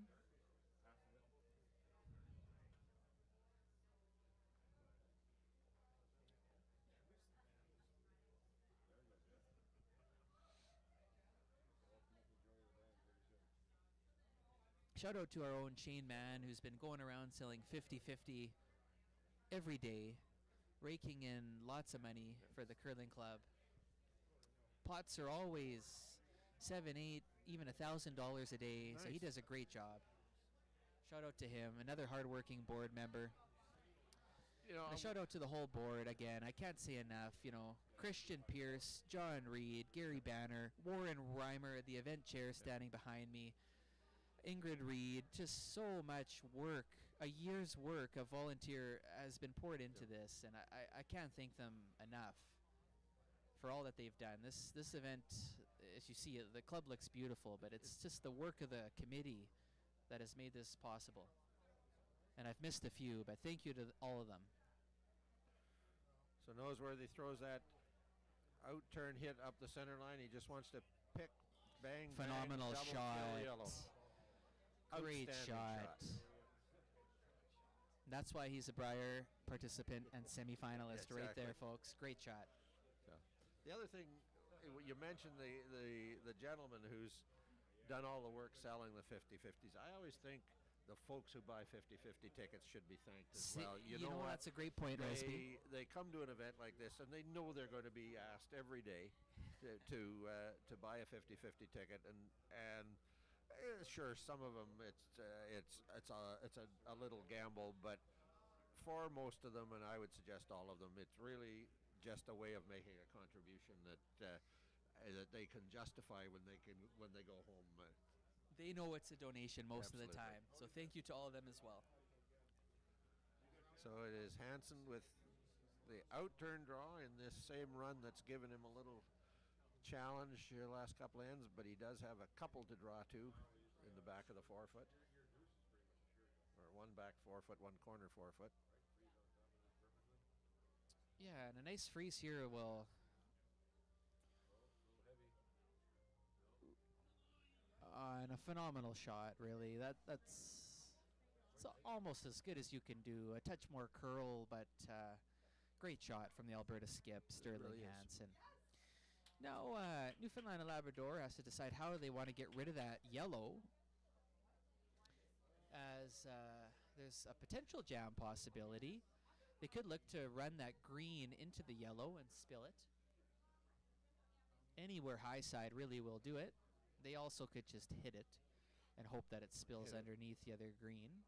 Shout out to our own Shane Mann, who's been going around selling 50-50 every day, raking in lots of money for the curling club. Pots are always $7, $8, even $1,000 a day, so he does a great job. Shout out to him, another hardworking board member. And a shout out to the whole board again. I can't say enough. Christian Pierce, John Reed, Gary Banner, Warren Reimer, the event chair standing behind me. Ingrid Reed, just so much work, a year's work of volunteer has been poured into this, and I can't thank them enough for all that they've done. This event, as you see, the club looks beautiful, but it's just the work of the committee that has made this possible. And I've missed a few, but thank you to all of them. So Noseworthy throws that out turn hit up the center line. He just wants to pick, bang, Phenomenal bang, shot. yellow. Great shot. That's why he's a Brier participant and semifinalist right there, folks. Great shot. So, the other thing, you mentioned the gentleman who's done all the work selling the 50-50s. I always think the folks who buy 50-50 tickets should be thanked as well. You know what? That's a great point, Resby. They come to an event like this, and they know they're going to be asked every day to buy a 50-50 ticket, and sure, some of them it's a little gamble, but for most of them, and I would suggest all of them, it's really just a way of making a contribution that they can justify when they go home. They know it's a donation most Absolutely. of the time, so thank you to all of them as well. So it is Hansen with the out-turn draw in this same run that's given him a little challenge the last couple ends, but he does have a couple to draw to in the back of the forefoot, or one back forefoot, one corner forefoot. Yeah, and a nice freeze here will and a phenomenal shot, really. That's it's almost as good as you can do. A touch more curl, but great shot from the Alberta skip, Sterling really Hansen. Now, Newfoundland and Labrador has to decide how they want to get rid of that yellow, as there's a potential jam possibility. They could look to run that green into the yellow and spill it. Anywhere high side really will do it. They also could just hit it and hope that it spills underneath the other green.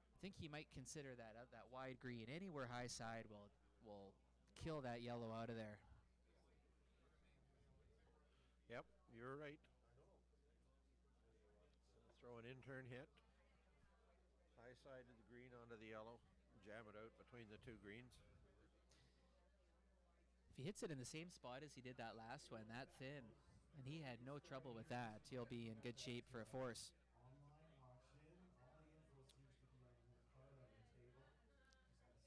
I think he might consider that wide green. Anywhere high side will kill that yellow out of there. Yep, you're right. Throw an in-turn hit. side of the green onto the yellow, jam it out between the two greens. If he hits it in the same spot as he did that last one, that thin, and he had no trouble with that, he'll be in good shape for a force. Online auction, all the info seems to be on the card on your table.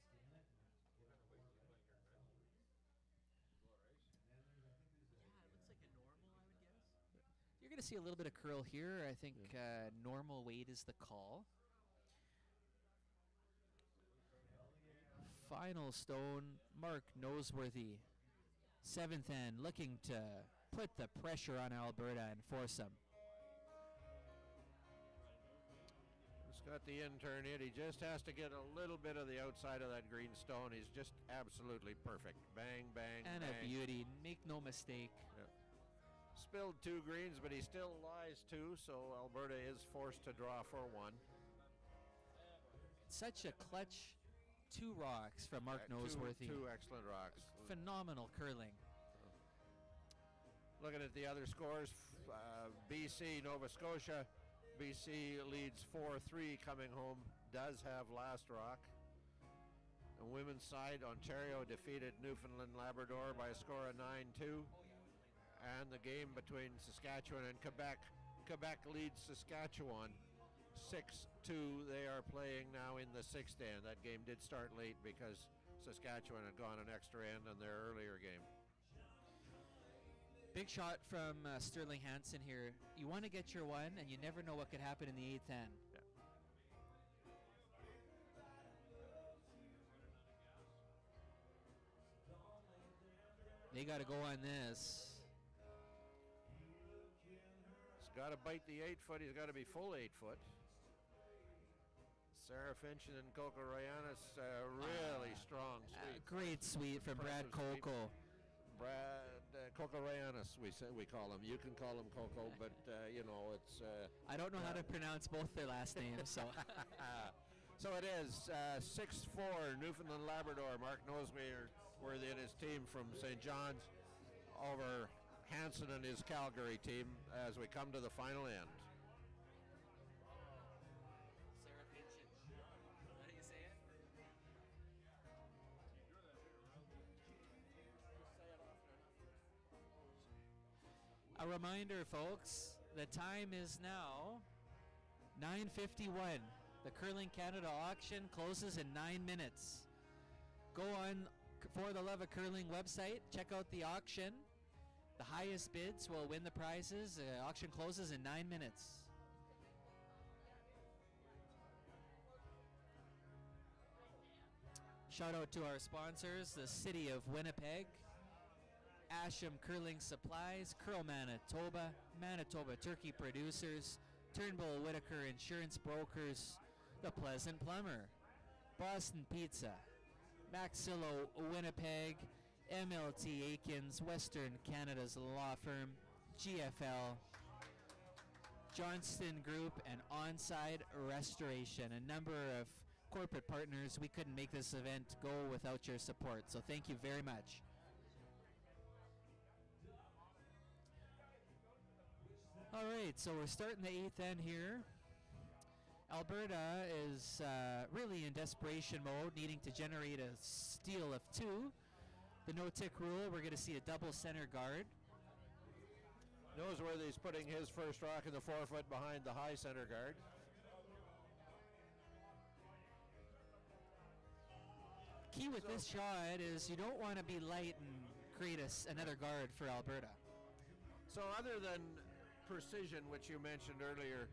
Just gotta scan it and get on board, right? That's all it is. And then I think there's a. Yeah, it looks like a normal, I would guess. You're going to see a little bit of curl here. I think normal weight is the call. Final stone, Mark Noseworthy. 7th end, looking to put the pressure on Alberta and force them. He's got the in-turn in. He just has to get a little bit of the outside of that green stone. He's just absolutely perfect. Bang, bang, And bang. a beauty, make no mistake. Yeah. Spilled 2 greens, but he still lies 2, so Alberta is forced to draw for 1. Such a clutch 2 rocks from Mark Two- Noseworthy. Two excellent rocks. Phenomenal curling. Looking at the other scores, BC, Nova Scotia. BC leads 4-3 coming home, does have last rock. The women's side, Ontario defeated Newfoundland Labrador by a score of 9-2. And the game between Saskatchewan and Quebec. Quebec leads Saskatchewan 6-2. They are playing now in the 6th end. That game did start late because Saskatchewan had gone an extra end on their earlier game. Big shot from Sterling Hansen here. You want to get your 1, and you never know what could happen in the 8th end. Yeah. They got to go on this. He's got to bite the 8-foot. He's got to be full 8-foot. Sarah Finch and Coco Rayanis, really strong sweep. Great sweep from Brad Impressive sweep. Coco. Brad Coco Rayanis, we call him. You can call him Coco, but it's. I don't know how to pronounce both their last names, so. So it is 6-4 Newfoundland Labrador. Mark Noseworthy and his team from St. John's over Hansen and his Calgary team as we come to the final end. Sarah Finch. How do you say it? A reminder, folks, the time is now 9:51. The Curling Canada auction closes in 9 minutes. Go on For the Love of Curling website, check out the auction. The highest bids will win the prizes. The auction closes in 9 minutes. Shout out to our sponsors, the City of Winnipeg, Asham Curling Supplies, Curl Manitoba, Manitoba Turkey Producers, Turnbull Whitaker Insurance Brokers, The Pleasant Plumber, Boston Pizza, Maxillo Winnipeg, MLT Aikens, Western Canada's law firm, GFL, Johnston Group, and Onside Restoration. A number of corporate partners. We couldn't make this event go without your support, so thank you very much. All right, so we're starting the 8th end here. Alberta is really in desperation mode, needing to generate a steal of 2. The no-tick rule, we're going to see a double center guard. Noseworthy's putting his first rock in the 4-foot behind the high center guard. Key with this shot is you don't want to be light and create another guard for Alberta. So other than precision, which you mentioned earlier,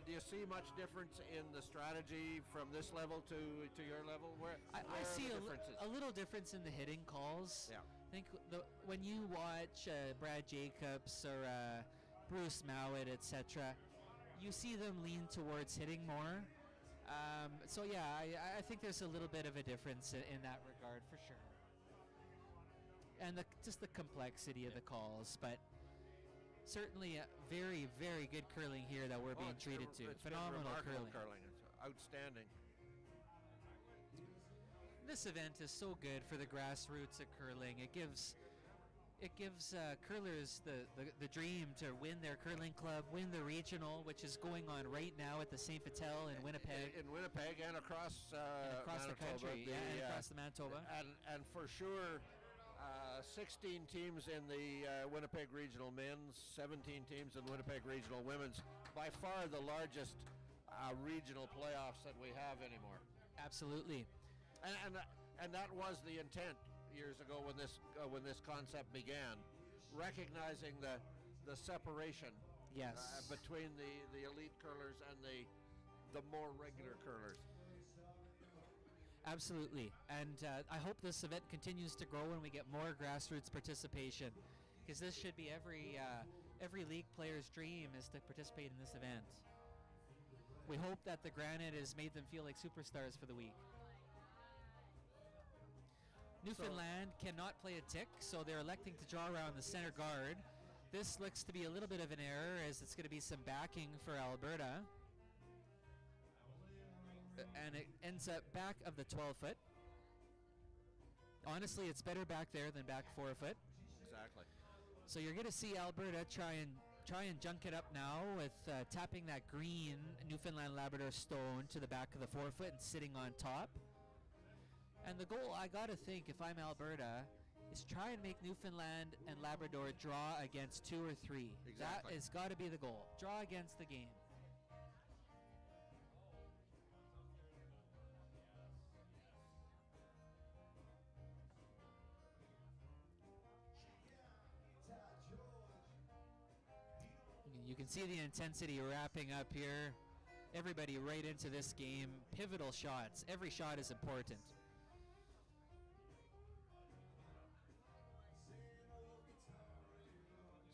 do you see much difference in the strategy from this level to your level? Where I are see the a differences? little difference in the hitting calls. Yeah. I think when you watch Brad Jacobs or Bruce Mowat, etc., you see them lean towards hitting more. So yeah, I think there's a little bit of a difference in that regard for sure. And just the complexity of the calls, but certainly a very, very good curling here that we're being treated to. It's been Phenomenal remarkable curling. It's outstanding. This event is so good for the grassroots of curling. It gives it gives curlers the dream to win their curling club, win the regional, which is going on right now at the St. Vital in Winnipeg. In Winnipeg and across, Across the Manitoba, country, and across the Manitoba. and for sure, 16 teams in the Winnipeg Regional Men's, 17 teams in Winnipeg Regional Women's. By far the largest regional playoffs that we have anymore. Absolutely. And that was the intent years ago when this concept began, recognizing the separation Yes. between the elite curlers and the more regular curlers. Absolutely. And I hope this event continues to grow and we get more grassroots participation, because this should be every league player's dream, is to participate in this event. We hope that the Granite has made them feel like superstars for the week. Newfoundland cannot play a tick, so they're electing to draw around the center guard. This looks to be a little bit of an error, as it's going to be some backing for Alberta. And it ends up back of the 12-foot. Honestly, it's better back there than back 4-foot. Exactly. So you're going to see Alberta try and junk it up now with tapping that green Newfoundland Labrador stone to the back of the 4-foot and sitting on top. And the goal, I got to think, if I'm Alberta, is try and make Newfoundland and Labrador draw against 2 or 3. Exactly. That has got to be the goal. Draw against the game. You can see the intensity wrapping up here. Everybody right into this game. Pivotal shots. Every shot is important.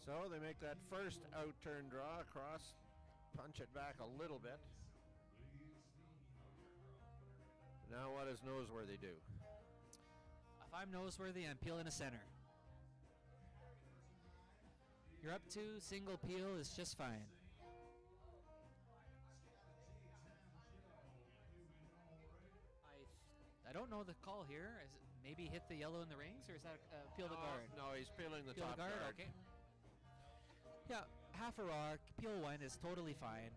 So they make that first out turn draw across, punch it back a little bit. Now what does Noseworthy do? If I'm Noseworthy, I'm peeling a center. You're up 2, single peel is just fine. I don't know the call here. Is it maybe hit the yellow in the rings, or is that peel the guard? No, he's peeling the Peel top the guard, guard. okay. Yeah, half a rock, peel 1 is totally fine.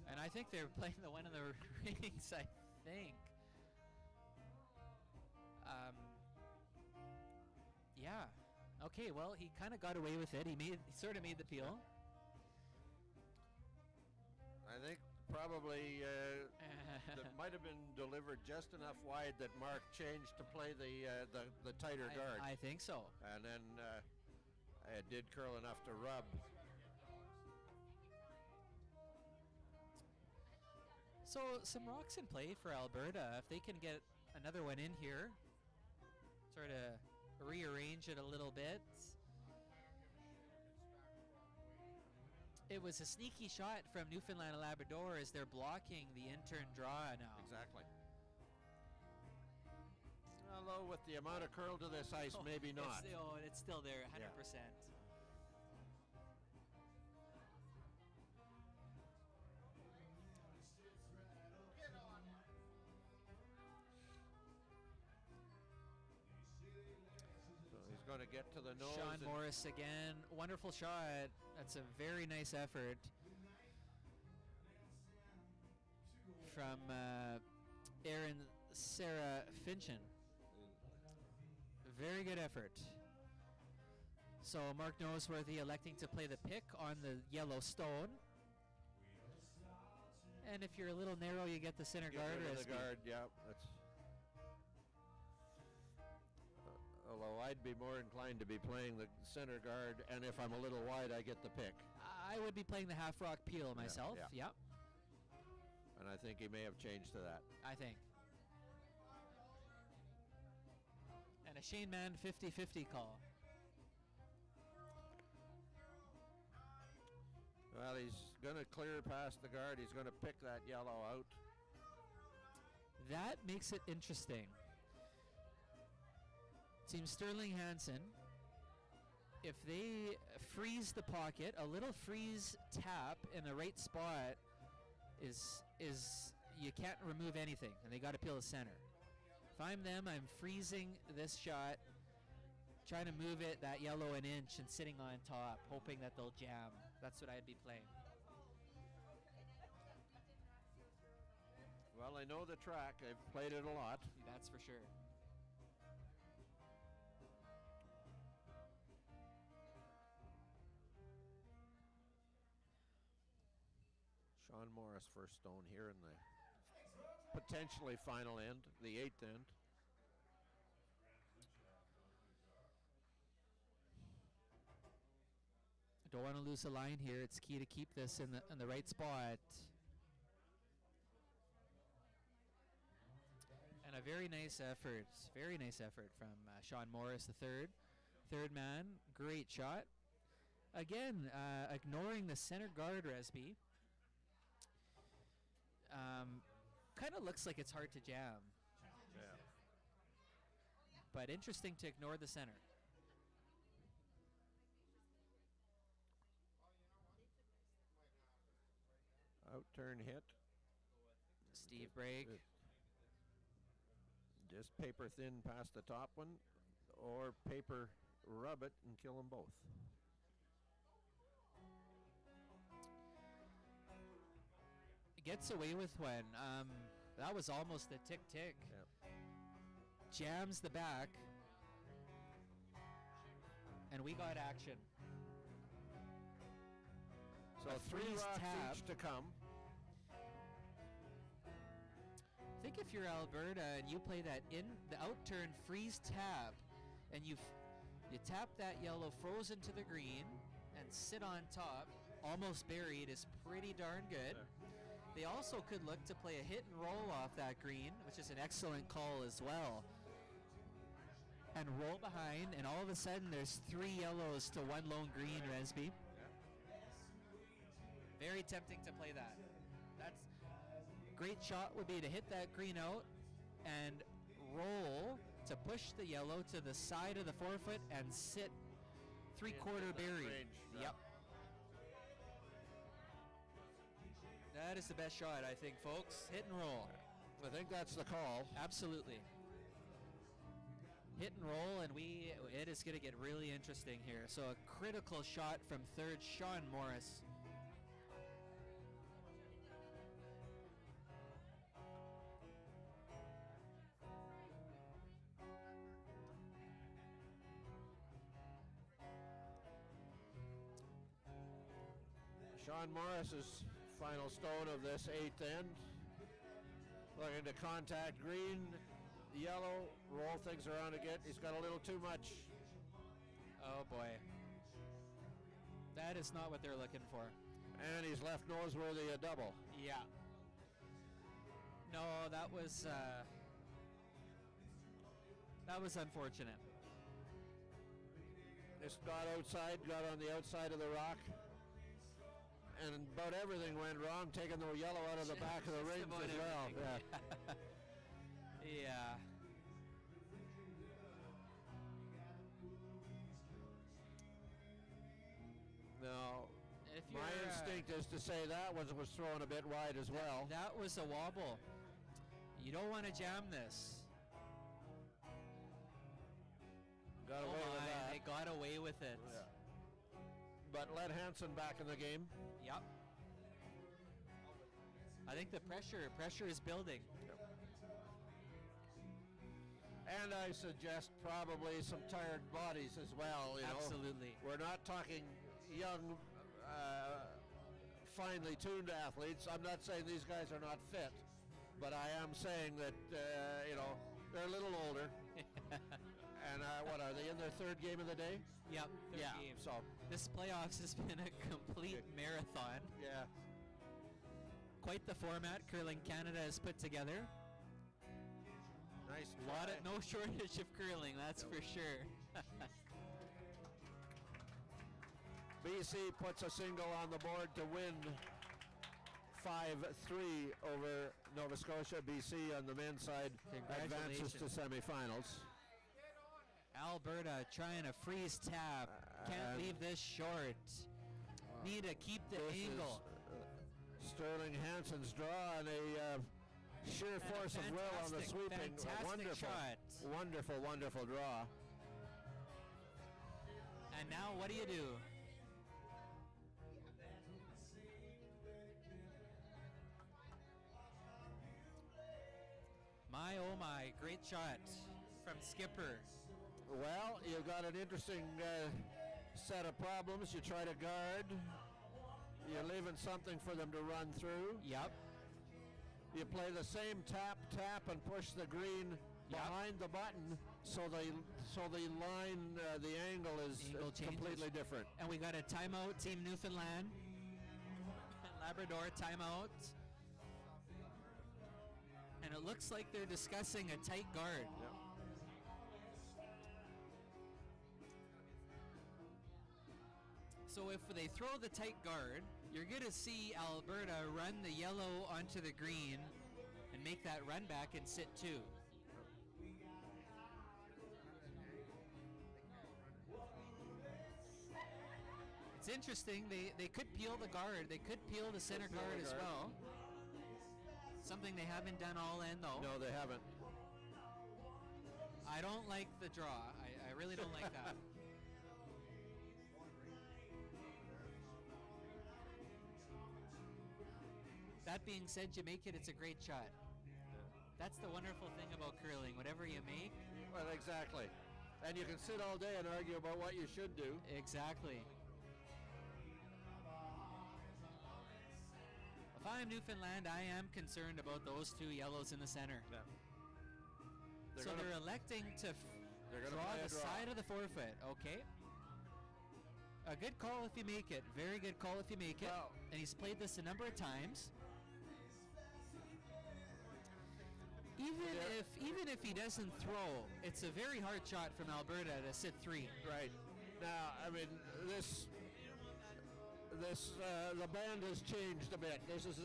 And I think they're playing the one in the rings, I think. Yeah. Okay, well, he kind of got away with it. He sort of made the peel. I think probably that might have been delivered just enough wide that Mark changed to play the tighter guard. I think so. And then it did curl enough to rub. So some rocks in play for Alberta. If they can get another one in here, sort of rearrange it a little bit. It was a sneaky shot from Newfoundland and Labrador as they're blocking the in-turn draw now. Exactly. Although with the amount of curl to this ice, maybe not. It's still there, 100%. Yeah. So he's going to get to the nose. Sean Morris again. Wonderful shot. That's a very nice effort from Aaron Sarah Finchen. Very good effort. So Mark Noseworthy electing to play the pick on the yellow stone. And if you're a little narrow, you get the center guard. The guard, yeah. That's. Although I'd be more inclined to be playing the center guard, and if I'm a little wide, I get the pick. I would be playing the half rock peel myself. Yeah. And I think he may have changed to that. I think. And a Shane Mann 50-50 call. Well, he's going to clear past the guard. He's going to pick that yellow out. That makes it interesting. Team Sterling Hansen, if they freeze the pocket, a little freeze tap in the right spot is you can't remove anything, and they got to peel the center. If I'm them, I'm freezing this shot, trying to move it that yellow an inch and sitting on top, hoping that they'll jam. That's what I'd be playing. Well, I know the track. I've played it a lot. That's for sure. Sean Morris first stone here in the potentially final end, the 8th end. Don't want to lose a line here. It's key to keep this in the right spot. And a very nice effort from Sean Morris, the third man. Great shot. Again, ignoring the center guard, Resby. Kind of looks like it's hard to jam. Yeah. But interesting to ignore the center. Out-turn hit. Steve break. Just paper thin past the top one, or paper rub it and kill them both. Gets away with one. That was almost a tick-tick. Yep. Jams the back. And we got action. So A 3 freeze rocks tab. each to come. I think if you're Alberta and you play that in the out-turn freeze tab, and you tap that yellow frozen to the green and sit on top, almost buried, is pretty darn good. Yeah. They also could look to play a hit and roll off that green, which is an excellent call as well. And roll behind, and all of a sudden there's 3 yellows to 1 lone green, Resby. Very tempting to play that. That's great shot would be to hit that green out and roll to push the yellow to the side of the forefoot and sit 3/4 buried. range, yeah. Yep. That is the best shot, I think, folks. Hit and roll. I think that's the call. Absolutely. Hit and roll, and it is going to get really interesting here. So a critical shot from third Sean Morris. Sean Morris's final stone of this 8th end. Looking to contact green, yellow, roll things around again. He's got a little too much. Oh boy. That is not what they're looking for. And he's left noseworthy a double. Yeah. No, that was unfortunate. This got outside, got on the outside of the rock. And about everything went wrong, taking the yellow out of the back of the Just rings about as well. everything. Yeah. Yeah. No, If my you're, instinct is to say that was thrown a bit wide as well. That was a wobble. You don't want to jam this. Got away with that. They got away with it. Yeah. But let Hansen back in the game. Yep. I think the pressure is building. And I suggest probably some tired bodies as well. You know. Absolutely. We're not talking young, finely tuned athletes. I'm not saying these guys are not fit, but I am saying that they're a little older. And what are they in their 3rd game of the day? Yep. Third Yeah. game. So This playoffs has been a complete marathon. yeah. Quite the format Curling Canada has put together. Nice A try. no shortage of curling, that's for sure. BC puts a single on the board to win 5-3 over Nova Scotia. BC on the men's side advances to semifinals. Alberta trying to freeze tab. Can't leave this short. Need to keep the This angle. is Sterling Hansen's draw and a sheer And a force of will on the fantastic, sweeping. fantastic Wonderful, shot. wonderful, wonderful draw. And now what do you do? My oh my, great shot from Skipper. Well, you've got an interesting set of problems. You try to guard. You're leaving something for them to run through. Yep. You play the same tap, tap, and push the green behind the button, so the line, the angle is Angle changes. completely different. And we got a timeout, Team Newfoundland. Labrador timeout. And it looks like they're discussing a tight guard. Yep. So if they throw the tight guard, you're going to see Alberta run the yellow onto the green and make that run back and sit two. It's interesting. They could peel the guard. They could peel the center peel the guard as guard. well. Something they haven't done all in though. No, they haven't. I don't like the draw. I really don't like that. That being said, you make it, it's a great shot. That's the wonderful thing about curling. Whatever you make. Well, exactly. And you can sit all day and argue about what you should do. Exactly. If I'm Newfoundland, I am concerned about those two yellows in the center. Yeah. So they're electing to They're gonna draw play a the draw. side of the forfeit. Okay. A good call if you make it. Very good call if you make it. Well- And he's played this a number of times. Even if he doesn't throw, it's a very hard shot from Alberta to sit three. Right. Now, I mean, the band has changed a bit. This is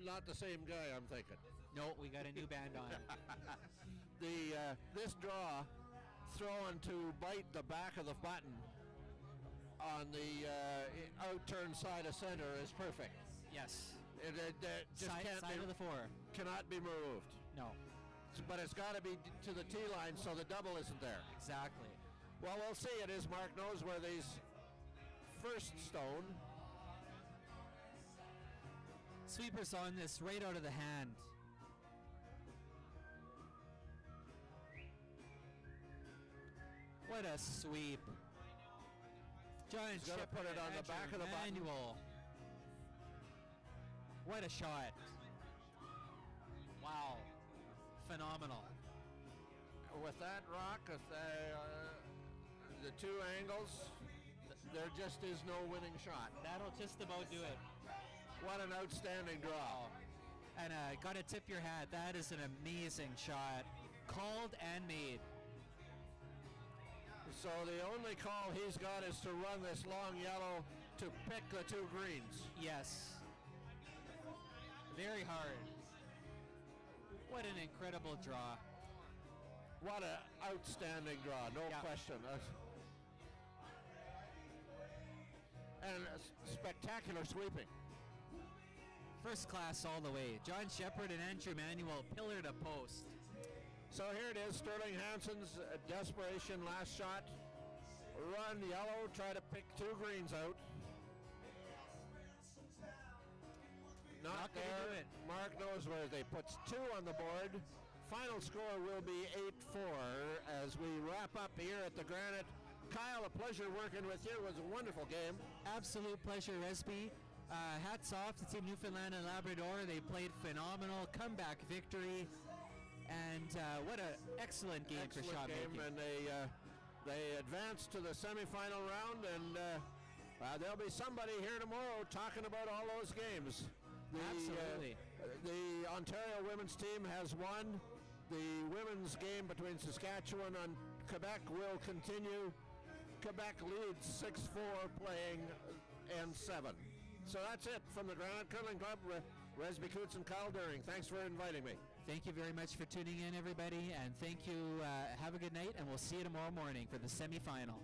not the same guy, I'm thinking. No, we got a new band on. This draw, throwing to bite the back of the button on the out-turn side of center is perfect. Yes. It just Side can't of the four. cannot be moved. No. But it's got to be to the tee line so the double isn't there. Exactly. Well, we'll see. It is Mark knows where these first stone. Sweeper's on this right out of the hand. What a sweep. John He's gonna Shepard put it on and the back Andrew of the button. Manuel. What a shot. Wow. Phenomenal. With that rock, with the two angles, there just is no winning shot. That'll just about do it. What an outstanding draw. And gotta tip your hat. That is an amazing shot. Called and made. So the only call he's got is to run this long yellow to pick the two greens. Yes. Very hard. What an incredible draw. What an outstanding draw, no Yeah. question. And spectacular sweeping. First class all the way. John Shepard and Andrew Manuel pillar to post. So here it is, Sterling Hansen's desperation last shot. Run yellow, try to pick two greens out. Not gonna there. do it. Mark knows where they puts two on the board. Final score will be 8-4 as we wrap up here at the Granite. Kyle, a pleasure working with you. It was a wonderful game. Absolute pleasure, Resby. Hats off to Team Newfoundland and Labrador. They played phenomenal comeback victory. And what an excellent game for shot game, making. and they advanced to the semifinal round, and there'll be somebody here tomorrow talking about all those games. Absolutely. The Ontario women's team has won. The women's game between Saskatchewan and Quebec will continue. Quebec leads 6-4, playing N7. So that's it from the Granite Curling Club. Resby Coots and Kyle During. Thanks for inviting me. Thank you very much for tuning in, everybody. And thank you. Have a good night, and we'll see you tomorrow morning for the semifinal.